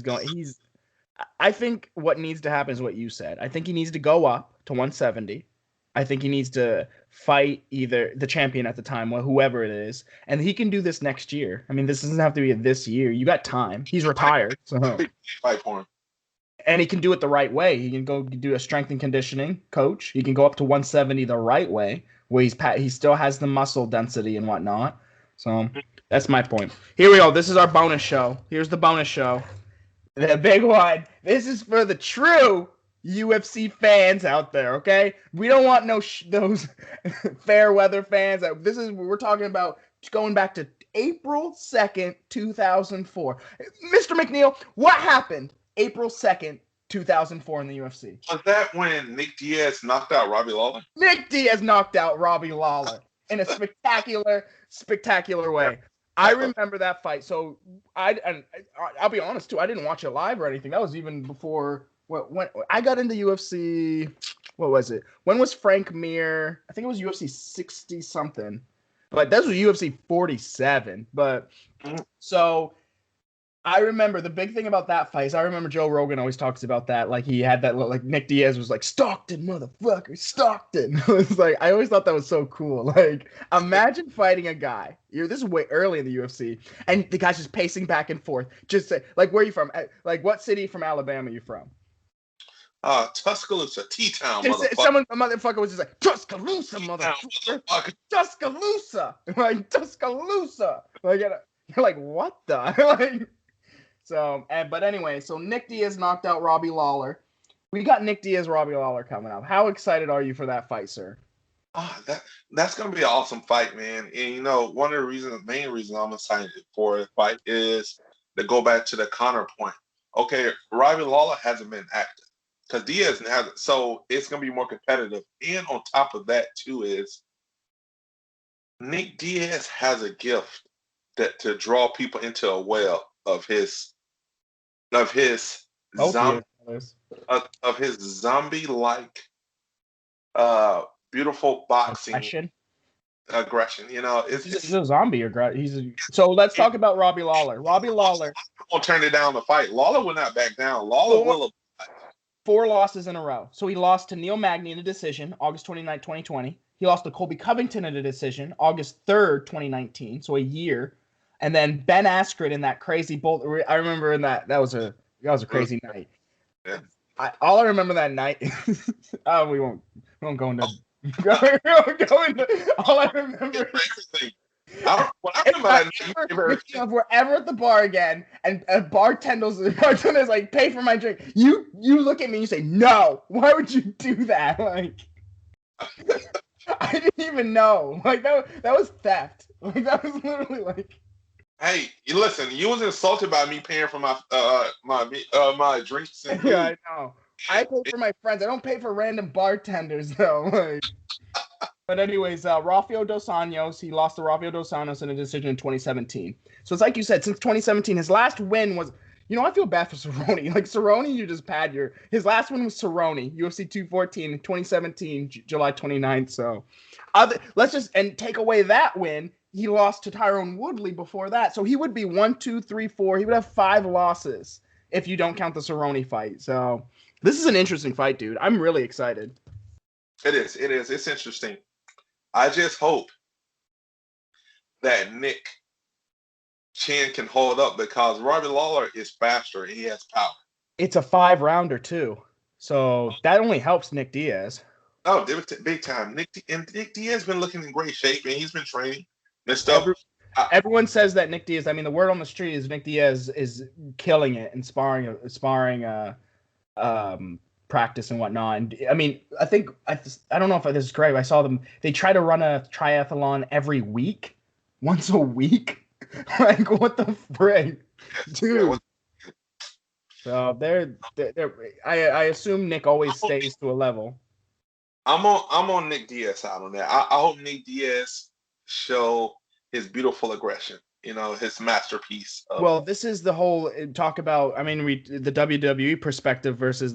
I think what needs to happen is what you said. I think he needs to go up to 170. I think he needs to fight either the champion at the time, whoever it is, and he can do this next year. I mean, this doesn't have to be this year. You got time. He's retired, so fight for him. And he can do it the right way. He can go do a strength and conditioning coach. He can go up to 170 the right way, where he still has the muscle density and whatnot. So that's my point. Here we go. This is our bonus show. Here's the bonus show. The big one. This is for the true UFC fans out there, okay? We don't want those fair weather fans. We're talking about going back to April 2nd, 2004. Mr. McNeil, what happened April 2nd, 2004 in the UFC? Was that when Nick Diaz knocked out Robbie Lawler? Nick Diaz knocked out Robbie Lawler in a spectacular way. I remember that fight. So I'll be honest too. I didn't watch it live or anything. That was even before when I got into UFC. What was it? When was Frank Mir? I think it was UFC 60 something. But that was UFC 47. But so I remember the big thing about that fight is I remember Joe Rogan always talks about that. Like he had that, like Nick Diaz was like, Stockton, motherfucker, Stockton. It's like, I always thought that was so cool. Like, imagine fighting a guy. This is way early in the UFC, and the guy's just pacing back and forth. Just say, like, where are you from? Like, what city from Alabama are you from? Tuscaloosa, T-Town, motherfucker. A motherfucker was just like, Tuscaloosa, motherfucker. Tuscaloosa. Like, Tuscaloosa. Like, you're like, what the? Like, so, but anyway, so Nick Diaz knocked out Robbie Lawler. We got Nick Diaz, Robbie Lawler coming up. How excited are you for that fight, sir? That's going to be an awesome fight, man. And, one of the main reasons I'm excited for the fight is to go back to the Conor point. Okay, Robbie Lawler hasn't been active because Diaz hasn't. So it's going to be more competitive. And on top of that, too, is Nick Diaz has a gift to draw people into a well of his zombie-like beautiful boxing aggression. He's a zombie. So let's talk about Robbie Lawler. Robbie Lawler won't turn it down to fight. Lawler will not back down. Lawler will. 4 losses in a row. So he lost to Neil Magny in a decision, August 29, 2020. He lost to Colby Covington in a decision, August 3rd, 2019. So a year. And then Ben Askren in that crazy bolt. I remember in that was a crazy night. Yeah. All I remember that night. We won't go into. All I remember. If we're ever at the bar again and a bartender's like, pay for my drink, you look at me and you say, no. Why would you do that? Like, I didn't even know. Like that was theft. Like that was literally like. Hey, you listen. You was insulted by me paying for my my drinks. And yeah, I know. I pay for my friends. I don't pay for random bartenders though. Like, but anyways, Rafael Dos Anjos, he lost to Rafael Dos Anjos in a decision in 2017. So it's like you said, since 2017, his last win was. I feel bad for Cerrone. Like Cerrone, you just pad his last win was Cerrone, UFC 214 in 2017, July 29th. So, let's just take away that win. He lost to Tyrone Woodley before that. So he would be 1, 2, 3, 4. He would have 5 losses if you don't count the Cerrone fight. So this is an interesting fight, dude. I'm really excited. It is. It's interesting. I just hope that Nick Chin can hold up because Robbie Lawler is faster and he has power. It's a 5-rounder too. So that only helps Nick Diaz. Oh, big time. Nick Diaz has been looking in great shape and he's been training. Everyone says that Nick Diaz. I mean, the word on the street is Nick Diaz is killing it in sparring, practice and whatnot. And I mean, I don't know if this is correct. I saw them. They try to run a triathlon every week, once a week. Like what the frig, dude? So they're I assume Nick always stays to a level. I'm on Nick Diaz side on that. I hope Nick Diaz show his beautiful aggression, his masterpiece. Well, this is the whole talk about. I mean, the WWE perspective versus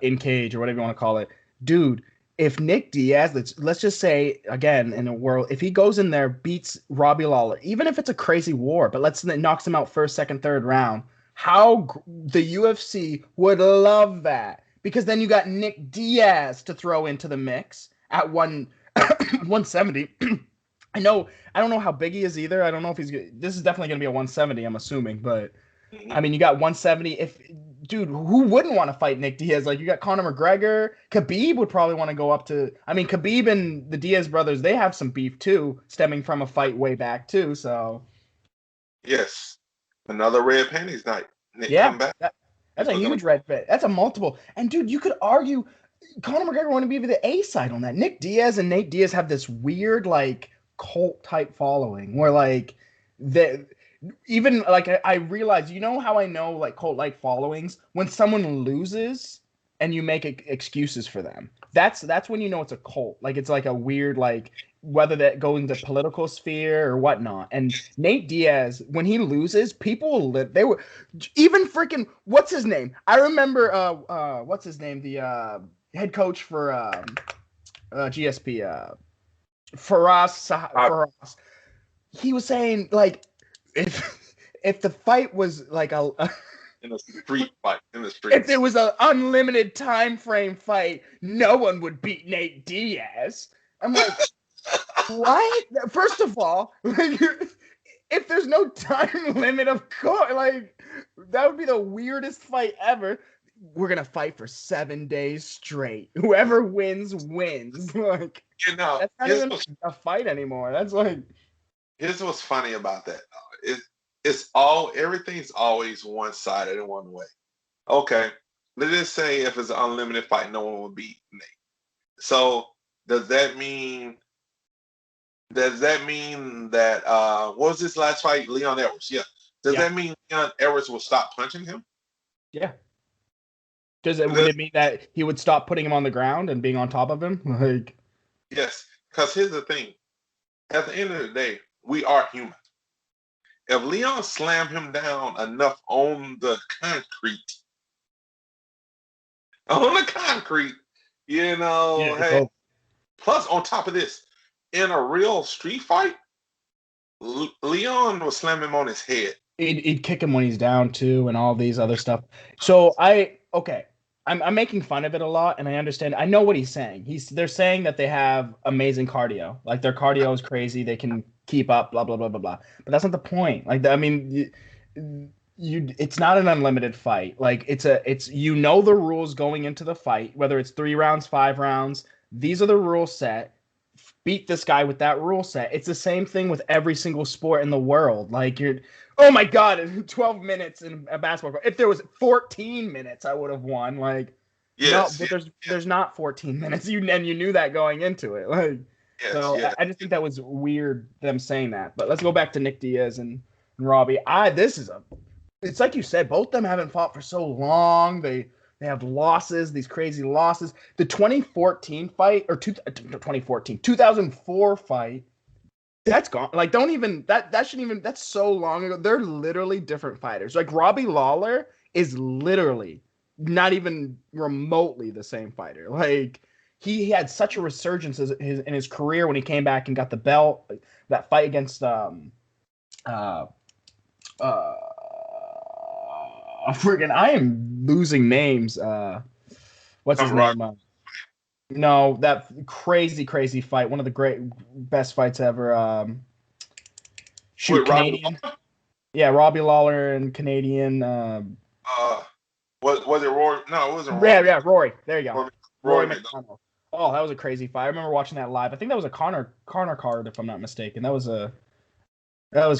in cage or whatever you want to call it, dude. If Nick Diaz, let's just say again in a world, if he goes in there, beats Robbie Lawler, even if it's a crazy war, but knocks him out first, second, third round, how the UFC would love that because then you got Nick Diaz to throw into the mix at 170. I don't know how big he is either. I don't know if this is definitely going to be a 170, I'm assuming, but I mean, you got 170. Dude, who wouldn't want to fight Nick Diaz? Like, you got Conor McGregor. Khabib would probably want to go up to. I mean, Khabib and the Diaz brothers, they have some beef too, stemming from a fight way back too. So, yes, another red panties night. Nick yeah, come back. That's a huge red bet. That's a multiple. And dude, you could argue Conor McGregor wouldn't be the A side on that. Nick Diaz and Nate Diaz have this weird like cult type following where like even like I realize, how I know like cult like followings when someone loses and you make excuses for them. that's when you know it's a cult. Like it's like a weird like whether that goes into political sphere or whatnot. And Nate Diaz, when he loses, people they were even freaking what's his name? I remember what's his name? The head coach for GSP Faraz. He was saying like if the fight was like a in a street fight, if there was an unlimited time frame fight, no one would beat Nate Diaz. I'm like, what? First of all, like, if there's no time limit, of course, like that would be the weirdest fight ever. We're gonna fight for 7 days straight. Whoever wins wins. Like, that's not even a fight anymore. That's like. Here's what's funny about that. Everything's always one-sided and one way. Okay, let's just say if it's an unlimited fight, no one will beat Nate. So does that mean that what was this last fight? Leon Edwards. Yeah. Does that mean Leon Edwards will stop punching him? Yeah. Would it mean that he would stop putting him on the ground and being on top of him? Like, yes, because here's the thing. At the end of the day, we are human. If Leon slammed him down enough on the concrete, hey. Plus, on top of this, in a real street fight, Leon will slam him on his head. He'd kick him when he's down too, and all these other stuff. So I'm making fun of it a lot, and I understand. I know what he's saying. They're saying that they have amazing cardio, like their cardio is crazy. They can keep up, blah blah blah blah blah. But that's not the point. Like, I mean, it's not an unlimited fight. Like it's the rules going into the fight, whether it's 3 rounds, 5 rounds. These are the rules set. Beat this guy with that rule set. It's the same thing with every single sport in the world. Like oh my God, 12 minutes in a basketball. If there was 14 minutes, I would have won. Like, yes, no, but there's not 14 minutes. You knew that going into it. Like, I just think that was weird them saying that. But let's go back to Nick Diaz and Robbie. It's like you said, both of them haven't fought for so long. They have losses, these crazy losses. The 2014 fight or 2004 fight. That's gone. Like, don't even that shouldn't even. That's so long ago. They're literally different fighters. Like Robbie Lawler is literally not even remotely the same fighter. Like he had such a resurgence in his career when he came back and got the belt. Like, that fight against friggin' I am losing names. What's his name? No, that crazy fight. One of the best fights ever. Canadian. Yeah, Robbie Lawler and Canadian. Was it Rory? No, it wasn't Rory. Yeah, Rory. There you go. Rory McDonald. Oh, that was a crazy fight. I remember watching that live. I think that was a Conor card, if I'm not mistaken. That was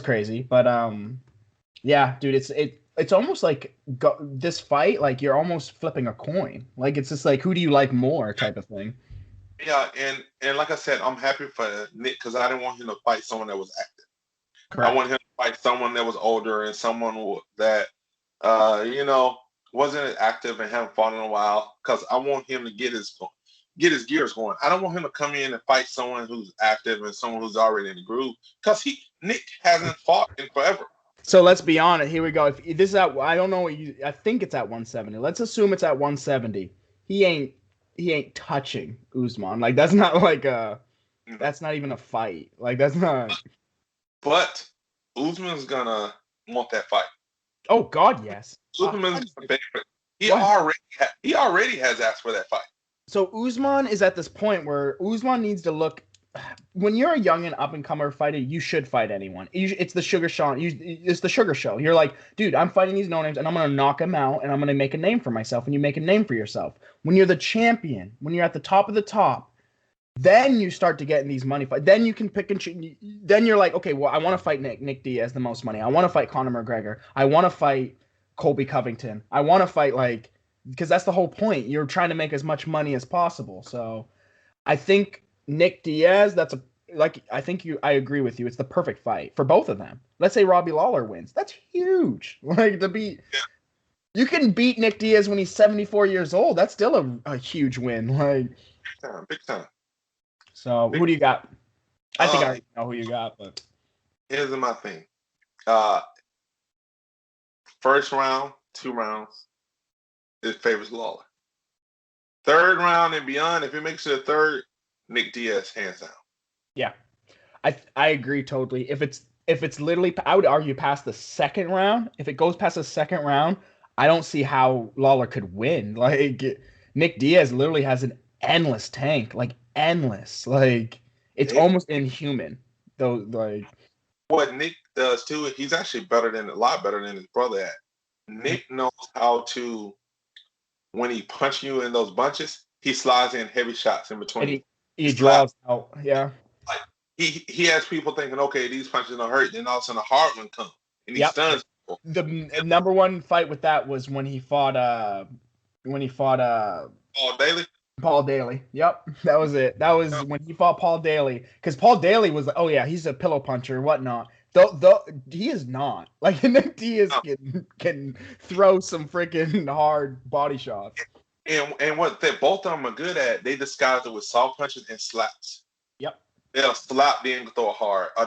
crazy. But yeah, dude, it's almost like this fight, like you're almost flipping a coin. Like it's just like, who do you like more type of thing. Yeah, and like I said, I'm happy for Nick because I didn't want him to fight someone that was active. Correct. I want him to fight someone that was older and someone that wasn't as active and haven't fought in a while because I want him to get his gears going. I don't want him to come in and fight someone who's active and someone who's already in the groove because Nick hasn't fought in forever. So let's be honest. Here we go. If this is I don't know. I think it's at 170. Let's assume it's at 170. He ain't touching Usman. Like that's not like that's not even a fight. Like that's not. But Usman's gonna want that fight. Oh God, yes. Usman's favorite. He already has asked for that fight. So Usman is at this point where Usman needs to look. When you're a young and up and comer fighter, you should fight anyone. It's the Suga Sean. It's the Sugar Show. You're like, dude, I'm fighting these no names, and I'm gonna knock them out, and I'm gonna make a name for myself. And you make a name for yourself. When you're the champion, when you're at the top of the top, then you start to get in these money fights. Then you can pick and choose. Then you're like, okay, well, I want to fight Nick Diaz the most money. I want to fight Conor McGregor. I want to fight Colby Covington. I want to fight because that's the whole point. You're trying to make as much money as possible. So, I think Nick Diaz, I agree with you. It's the perfect fight for both of them. Let's say Robbie Lawler wins. That's huge. You can beat Nick Diaz when he's 74 years old. That's still a huge win. Big time. So who do you got? I think I Uh, already know who you got, but here's my thing. First round, 2 rounds, it favors Lawler. Third round and beyond, if it makes it a third, Nick Diaz hands down. yeah, I agree totally. If it's literally, I would argue past the second round. If it goes past the second round, I don't see how Lawler could win. Like Nick Diaz literally has an endless tank, like endless. Like it's almost inhuman. Though, like what Nick does too, he's actually a lot better than his brother at. Nick knows how to, when he punches you in those bunches, he slides in heavy shots in between. and he draws out. Yeah. Like he has people thinking, okay, these punches don't hurt. Then all of a sudden a hard one comes and he stuns people. The number one fight with that was when he fought Paul Daly. Yep, that was it. That was when he fought Paul Daly, because Paul Daly was like, oh yeah, he's a pillow puncher, whatnot. Though he is not. Like Nick Diaz can throw some freaking hard body shots. And what both of them are good at, they disguise it with soft punches and slaps. Yep. They'll slap, then throw it hard, or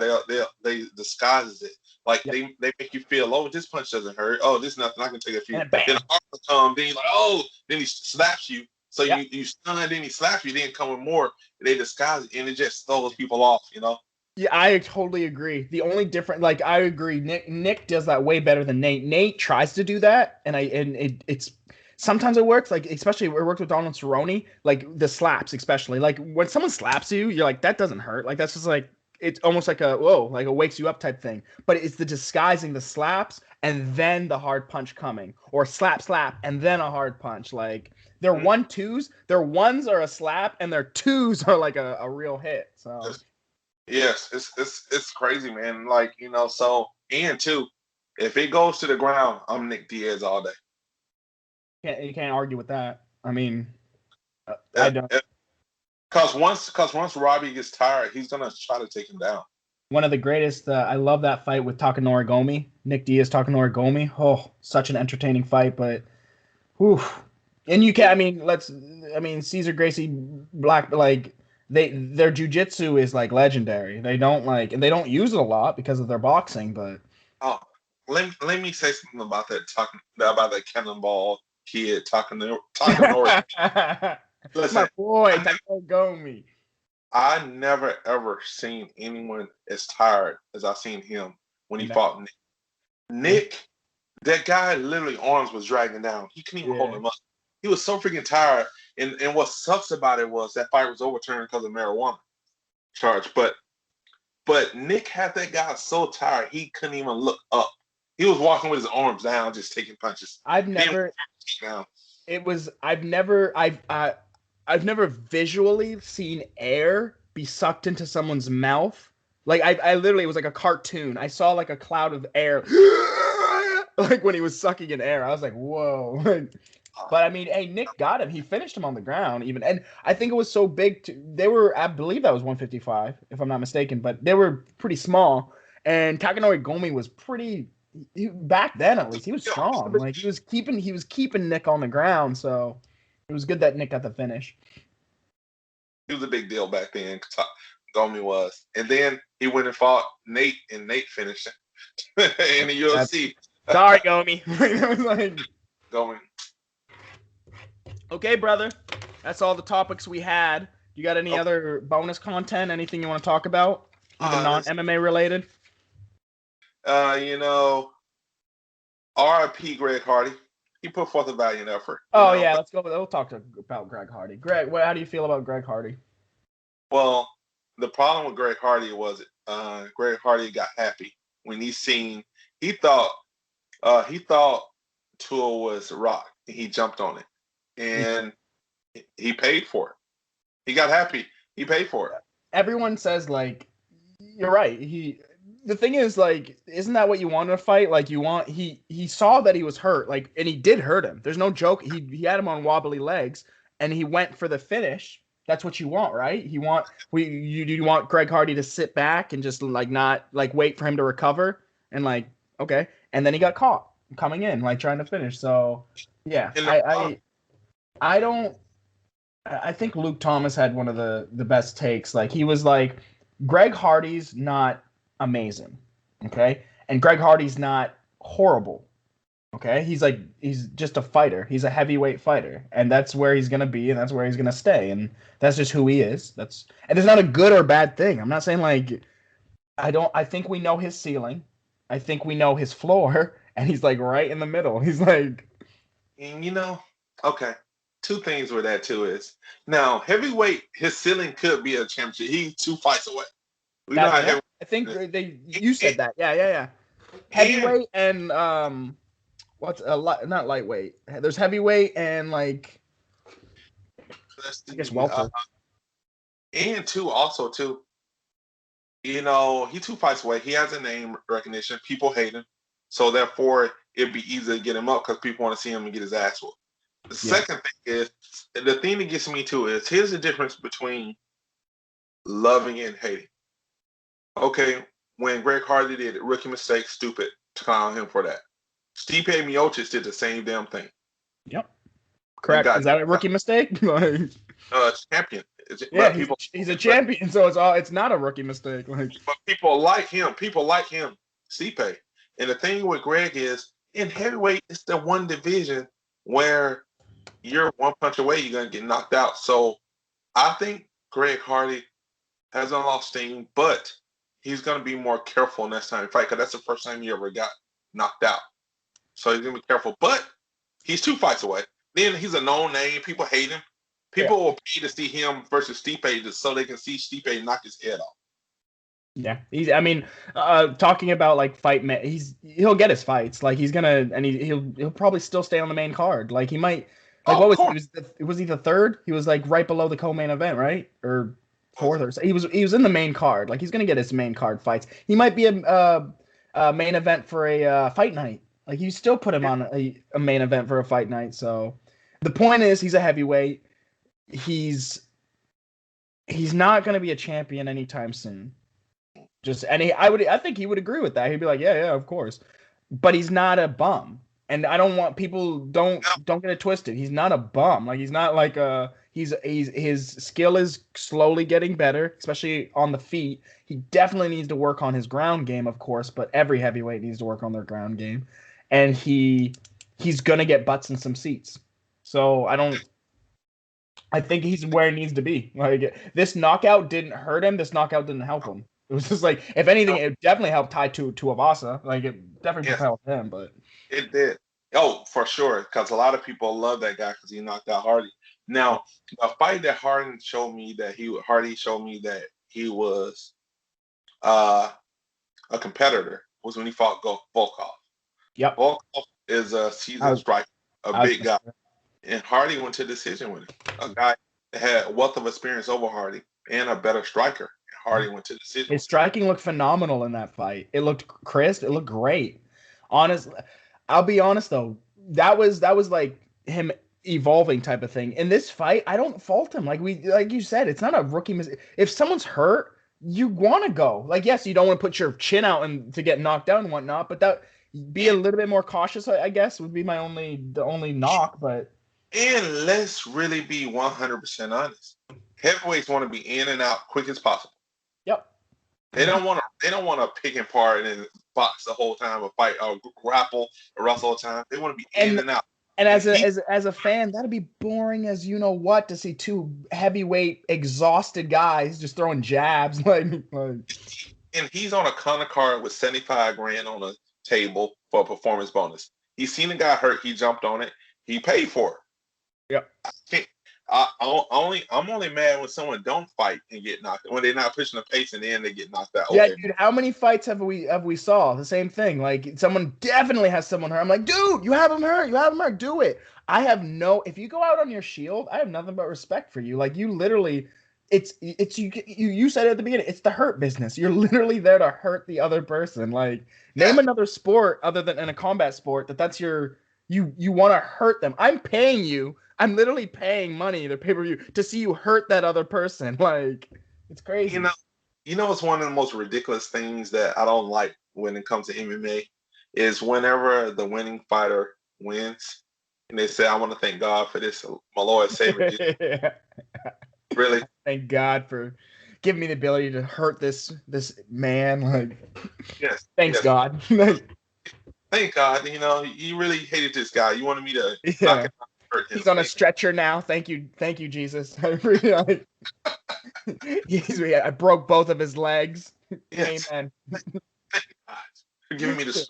they disguises it. Like they make you feel, oh, this punch doesn't hurt. Oh, this is nothing. I can take a few. Then the hard one comes, then you're like, oh, then he slaps you. So you stun, then he slaps you, then come with more. They disguise it, and it just throws people off, you know? Yeah, I totally agree. The only different, like, I agree. Nick does that way better than Nate. Nate tries to do that, and it's sometimes it works. Like, especially it worked with Donald Cerrone. Like the slaps, especially. Like when someone slaps you, you're like, that doesn't hurt. Like that's just like, it's almost like a whoa, like a wakes you up type thing. But it's the disguising the slaps and then the hard punch coming, or slap and then a hard punch. Like their 1-2s, their ones are a slap and their twos are like a real hit. So yes, it's crazy, man. Like, you know, so and two, if it goes to the ground, I'm Nick Diaz all day. You can't argue with that. I mean, I don't. Because once Robbie gets tired, he's gonna try to take him down. One of the greatest. I love that fight with Takanori Gomi. Nick Diaz, Takanori Gomi. Oh, such an entertaining fight, but, whew. And you can. I mean, Cesar Gracie Black. Like their jujitsu is like legendary. They don't use it a lot because of their boxing, but. Oh, let me say something about that cannonball kid Takanori. Listen, my boy, Takanori. I never ever seen anyone as tired as I seen him when he fought Nick. Nick, that guy literally arms was dragging down. He couldn't even hold him up. He was so freaking tired. And what sucks about it was that fight was overturned because of marijuana charge. But Nick had that guy so tired he couldn't even look up. He was walking with his arms down, just taking punches. I've never visually seen air be sucked into someone's mouth. Like I literally, it was like a cartoon. I saw like a cloud of air, like when he was sucking in air. I was like, whoa. But I mean, hey, Nick got him. He finished him on the ground even. And I think it was so big. I believe that was 155, if I'm not mistaken, but they were pretty small. And Takanori Gomi was back then at least, he was strong. Like he was keeping Nick on the ground. So it was good that Nick got the finish. He was a big deal back then. Gomi was. And then he went and fought Nate, and Nate finished in the UFC. Sorry, Gomi. It was like Gomi. Okay, brother. That's all the topics we had. You got any other bonus content? Anything you want to talk about? Even non-MMA related? You know, RIP Greg Hardy. He put forth a valiant effort. Oh, yeah. Let's go. We'll talk about Greg Hardy. Greg, how do you feel about Greg Hardy? Well, the problem with Greg Hardy was Greg Hardy got happy when he thought Tua was Rock. And he jumped on it. And he paid for it. He got happy. He paid for it. Everyone says, like, you're right. The thing is, like, isn't that what you want in a fight? Like, he saw that he was hurt, like, and he did hurt him. There's no joke. He had him on wobbly legs, and he went for the finish. That's what you want, right? You want Greg Hardy to sit back and just, like, not, like, wait for him to recover, and, like, okay. And then he got caught coming in, like, trying to finish. So, yeah, I don't. I think Luke Thomas had one of the best takes. Like he was like, Greg Hardy's not amazing, okay, and Greg Hardy's not horrible, okay. He's just a fighter. He's a heavyweight fighter, and that's where he's gonna be, and that's where he's gonna stay, and that's just who he is. And it's not a good or bad thing. I'm not saying like I don't. I think we know his ceiling. I think we know his floor, and he's like right in the middle. He's like, And okay, two things with that too is now heavyweight, his ceiling could be a championship. He's 2 fights away. We know how heavyweight. I think you said that. Yeah. Heavyweight and what's not lightweight. There's heavyweight and like I guess welter. And too, he's 2 fights away. He has a name recognition. People hate him, so therefore it'd be easy to get him up because people want to see him and get his ass whooped. The second thing is the thing that gets me too is here's the difference between loving and hating. Okay, when Greg Hardy did it, rookie mistake, stupid to clown him for that. Stipe Miocic did the same damn thing. Yep. Correct. Is that a rookie mistake? Champion. Yeah, he's a champion, so it's not a rookie mistake. Like, but people like him. People like him, Stipe. And the thing with Greg is, in heavyweight, it's the one division where you're one punch away, you're gonna get knocked out. So I think Greg Hardy hasn't lost steam, but he's gonna be more careful next time he fight because that's the first time he ever got knocked out. So he's gonna be careful. But he's 2 fights away. Then he's a known name. People hate him. People will pay to see him versus Stipe just so they can see Stipe knock his head off. Yeah, talking about like he'll get his fights. Like he's gonna, and he'll probably still stay on the main card. Like he might. Like was he the third? He was like right below the co-main event, right? Or fourth or so. He was in the main card. Like he's gonna get his main card fights. He might be a main event for a fight night. Like you still put him on a main event for a fight night. So the point is, he's a heavyweight. He's not gonna be a champion anytime soon. I think he would agree with that. He'd be like, yeah, of course. But he's not a bum. And I don't want people don't get it twisted. He's not a bum. Like he's not like his skill is slowly getting better, especially on the feet. He definitely needs to work on his ground game, of course, but every heavyweight needs to work on their ground game. And he's gonna get butts in some seats. So I think he's where he needs to be. Like this knockout didn't hurt him, this knockout didn't help him. It was just like, if anything, it definitely helped Tai Tuivasa. Like it definitely helped him, but it did. Oh, for sure, because a lot of people love that guy because he knocked out Hardy. Now, a fight that Hardy showed me that he was a competitor was when he fought Volkov. Yep. Volkov is a seasoned striker, a big guy, and Hardy went to decision with him. A guy that had a wealth of experience over Hardy and a better striker. Hardy went to decision. His striking looked phenomenal in that fight. It looked crisp. It looked great. Honestly, I'll be honest though. That was like him evolving type of thing. In this fight, I don't fault him. Like you said, it's not a rookie mistake. If someone's hurt, you want to go. Like yes, you don't want to put your chin out and to get knocked down and whatnot. But that be a little bit more cautious. I guess would be the only knock. But and let's really be 100% honest. Heavyweights want to be in and out quick as possible. Yep. They don't want to pick apart and box the whole time, or fight, or grapple, or wrestle all the time. They want to be in and out. And as a fan, that'd be boring as you know what to see two heavyweight exhausted guys just throwing jabs like. And he's on a Conor card with $75,000 on a table for a performance bonus. He's seen a guy hurt. He jumped on it. He paid for it. Yep. I'm only mad when someone don't fight and get knocked, when they're not pushing the pace and then they get knocked out. Yeah, dude, how many fights have we saw the same thing? Like someone definitely has someone hurt. I'm like, dude, you have him hurt, do it. If you go out on your shield, I have nothing but respect for you. Like you literally, it's you said it at the beginning, it's the hurt business. You're literally there to hurt the other person. Like name another sport other than in a combat sport that's you want to hurt them. I'm paying you. I'm literally paying money to pay-per-view to see you hurt that other person. Like, it's crazy. You know, it's one of the most ridiculous things that I don't like when it comes to MMA is whenever the winning fighter wins, and they say, "I want to thank God for this, my Lord and Savior." Yeah. Really? Thank God for giving me the ability to hurt this man. Like, Yes. thanks Yes. God. Thank God. You really hated this guy. You wanted me to knock Yeah. him out, hurt him. He's on a stretcher now. Thank you, Jesus. I really like. I broke both of his legs. Yes. Amen. Thank God for giving me this.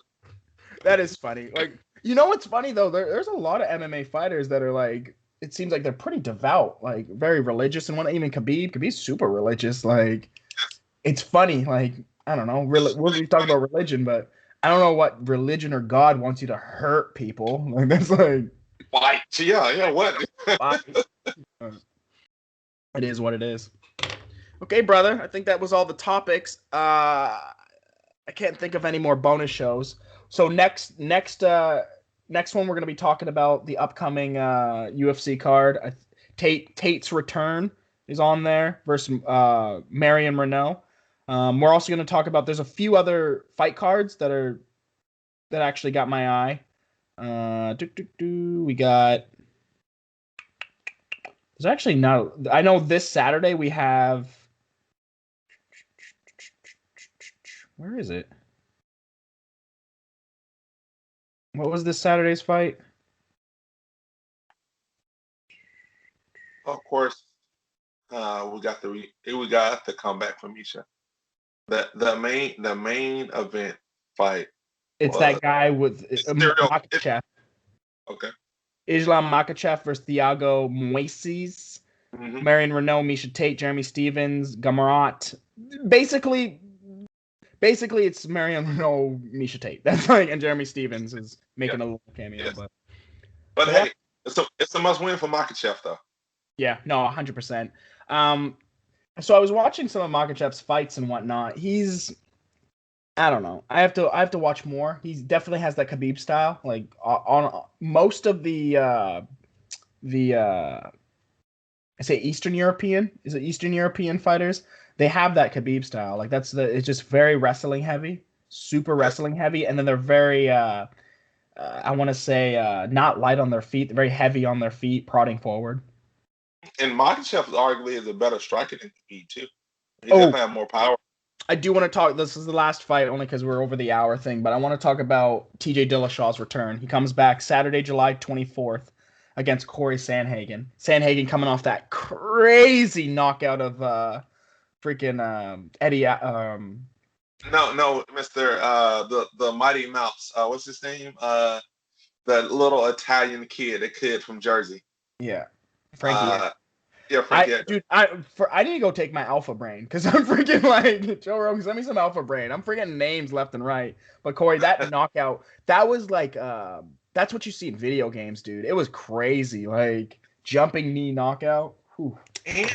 That is funny. Like, what's funny though? There's a lot of MMA fighters that are like. It seems like they're pretty devout, like very religious, and even Khabib's super religious. Like, it's funny. Like, I don't know. We're talking about religion, but I don't know what religion or God wants you to hurt people. Like, that's like. Why? Yeah. What? It is what it is. Okay, brother. I think that was all the topics. I can't think of any more bonus shows. So next one we're gonna be talking about the upcoming UFC card. Tate's return is on there versus Marion Renault. We're also gonna talk about. There's a few other fight cards that actually got my eye. We got. There's actually not. I know this Saturday we have. Where is it? What was this Saturday's fight? Of course, we got the comeback from Misha. The main event fight. It's that guy with Makhachev. Okay. Islam Makhachev versus Thiago Moises. Mm-hmm. Marion Renault, Misha Tate, Jeremy Stevens, Gamarat. Basically, it's Marion Renault, Misha Tate. That's like, and Jeremy Stevens is making a little cameo. Yes. But hey, it's a must win for Makhachev though. Yeah, no, 100%. So I was watching some of Makhachev's fights and whatnot. I don't know. I have to watch more. He definitely has that Khabib style. Like on most of the I say Eastern European. Is it Eastern European fighters? They have that Khabib style. Like it's just very wrestling heavy, super wrestling heavy, and then they're very I want to say not light on their feet, they're very heavy on their feet, prodding forward. And Makhachev arguably is a better striker than Khabib too. He definitely has more power. I do want to talk. This is the last fight only because we're over the hour thing, but I want to talk about TJ Dillashaw's return. He comes back Saturday, July 24th against Corey Sandhagen. Sandhagen coming off that crazy knockout of freaking Eddie. No, Mister the Mighty Mouse. What's his name? The little Italian kid from Jersey. Yeah, Frankie. Frankie. Dude, I need to go take my Alpha Brain because I'm freaking like Joe Rogan. Send me some Alpha Brain. I'm forgetting names left and right. But Corey, that knockout, that was like that's what you see in video games, dude. It was crazy, like jumping knee knockout. Whew. And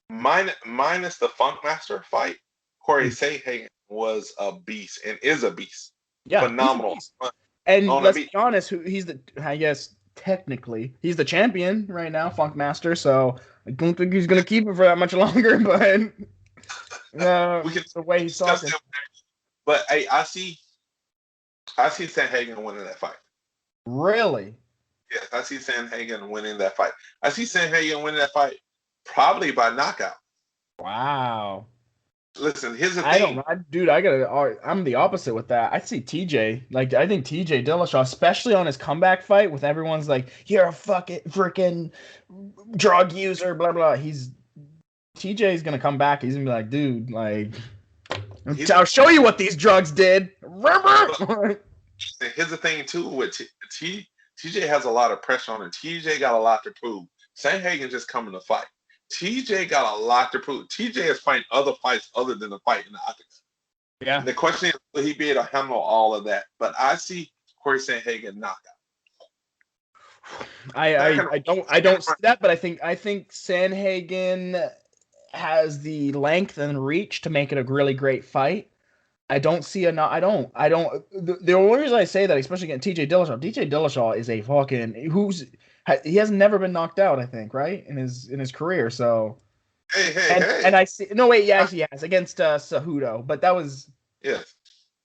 minus the Funkmaster fight, Corey Sandhagen was a beast and is a beast. Yeah, phenomenal. And let's be honest, I guess technically he's the champion right now, Funkmaster. So I don't think he's gonna keep it for that much longer. But the way he's talking. But hey, I see Sandhagen winning that fight. Really? Yes, I see Sandhagen winning that fight. I see Sandhagen winning that fight probably by knockout. Wow. Listen, here's the thing. I'm the opposite with that. I see TJ. Like, I think TJ Dillashaw, especially on his comeback fight with everyone's like, you're a freaking drug user, blah, blah. TJ's going to come back. He's going to be like, dude, like, I'll show you what these drugs did. Remember? Here's the thing, too, with TJ has a lot of pressure on him. TJ got a lot to prove. Sandhagen just coming to fight. TJ got a lot to prove. TJ is fighting other fights other than the fight in the octagon. Yeah. And the question is, will he be able to handle all of that? But I see Corey Sandhagen knockout. I don't see that, but I think Sandhagen has the length and reach to make it a really great fight. I don't see the only reason I say that, especially against TJ Dillashaw is a fucking he has never been knocked out, I think, right? In his career. So hey. And I see he has against Cejudo, but that was yes.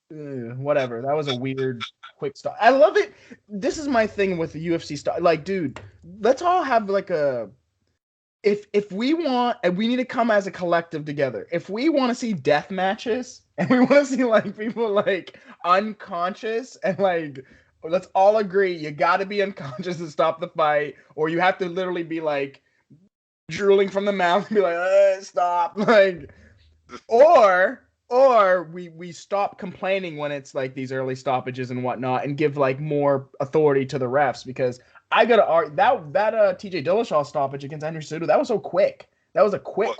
Whatever. That was a weird quick stop. I love it. This is my thing with the UFC stuff. Like, dude, let's all have like a. If we want, and we need to come as a collective together. If we want to see death matches and we want to see like people like unconscious and like, let's all agree you got to be unconscious to stop the fight, or you have to literally be like drooling from the mouth and be like, stop, like, or we stop complaining when it's like these early stoppages and whatnot, and give like more authority to the refs, because I gotta argue that TJ Dillashaw stoppage against Andrew Cejudo, that was so quick. That was a quick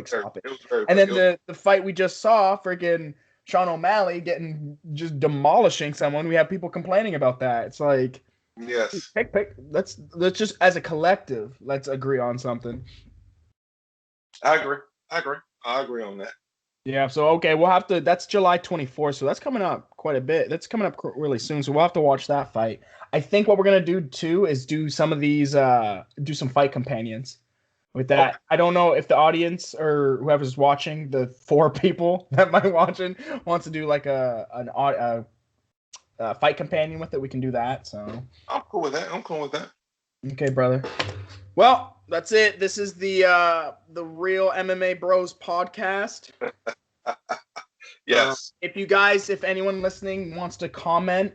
stoppage. And then the fight we just saw, freaking Sean O'Malley getting just demolishing someone. We have people complaining about that. It's like, yes, pick. Let's just as a collective, let's agree on something. I agree on that. Yeah, so okay, we'll have to. That's July 24th, so that's coming up quite a bit. That's coming up really soon, so we'll have to watch that fight. I think what we're gonna do too is do some of these, do some fight companions with that. Okay. I don't know if the audience or whoever's watching, the 4 people that might watching, wants to do like a fight companion with it. We can do that. So I'm cool with that. Okay, brother. Well, that's it. This is the Real MMA Bros podcast. Yes. If anyone listening wants to comment,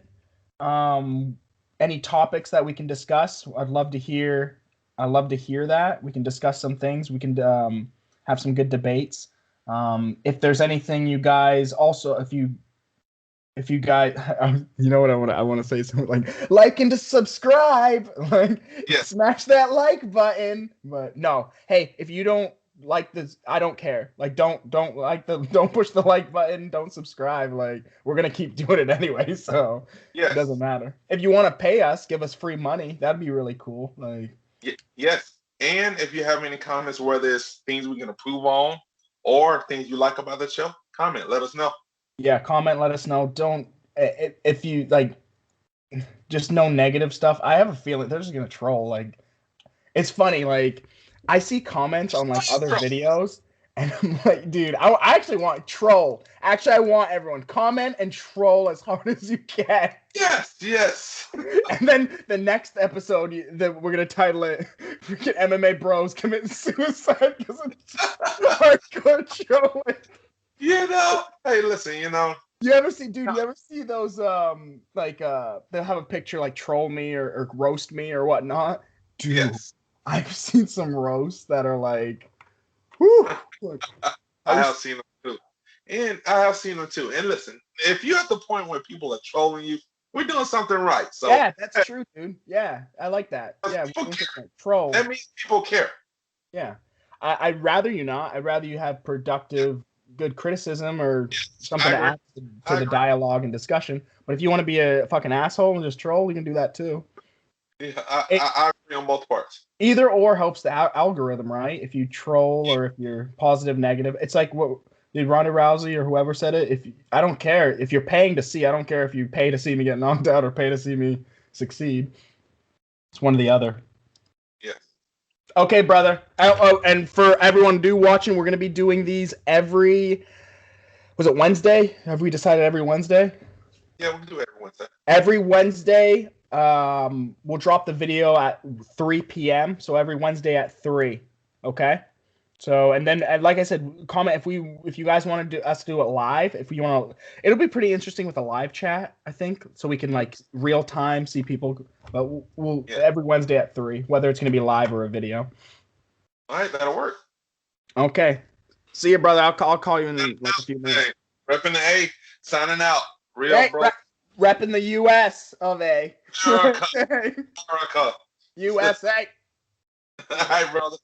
any topics that we can discuss, I'd love to hear that. We can discuss some things. We can have some good debates. If there's anything you guys also, if you guys, you know what I want to say something like and to subscribe, like, yes. Smash that like button. But no, hey, if you don't like this, I don't care. Like, don't push the like button, don't subscribe. Like, we're gonna keep doing it anyway, so yes. It doesn't matter. If you want to pay us, give us free money. That'd be really cool. Like, yes. And if you have any comments, whether it's things we can improve on or things you like about the show, comment. Let us know. Yeah, comment, let us know. Don't, if you like, just no negative stuff. I have a feeling they're just gonna troll. Like, it's funny. Like, I see comments on like other videos, and I'm like, dude, I actually want troll. Actually, I want everyone comment and troll as hard as you can. Yes. And then the next episode that we're gonna title it "Freaking MMA Bros Commit Suicide" because it's hardcore trolling. Hey, listen, You ever see those they'll have a picture like troll me or roast me or whatnot? Dude, yes. I've seen some roasts that are like, whew. I have seen them too. And listen, if you're at the point where people are trolling you, we're doing something right. So yeah, that's true, dude. Yeah, I like that. Yeah, troll. That means people care. Yeah, I'd rather you not. I'd rather you have productive, good criticism or something to add to the dialogue and discussion. But if you want to be a fucking asshole and just troll, you can do that too. Yeah, I agree on both parts. Either or helps the algorithm, right? If you troll or if you're positive, negative. It's like what did Ronda Rousey or whoever said it. I don't care if you're paying to see. I don't care if you pay to see me get knocked out or pay to see me succeed. It's one or the other. Yes. Okay, brother. And for everyone watching, we're going to be doing these every. Was it Wednesday? Have we decided every Wednesday? Yeah, we can do it every Wednesday. Every Wednesday. We'll drop the video at 3 p.m. So every Wednesday at 3. Okay. So, and then, like I said, comment if you guys want to do it live. If you want to, it'll be pretty interesting with a live chat, I think, so we can like real time see people. But we'll every Wednesday at 3, whether it's going to be live or a video. All right, that'll work. Okay. See you, brother. I'll call you in like a few minutes. Hey, repping the A, signing out. Real bro. Repping the U.S. of A. America. USA. All right, brother.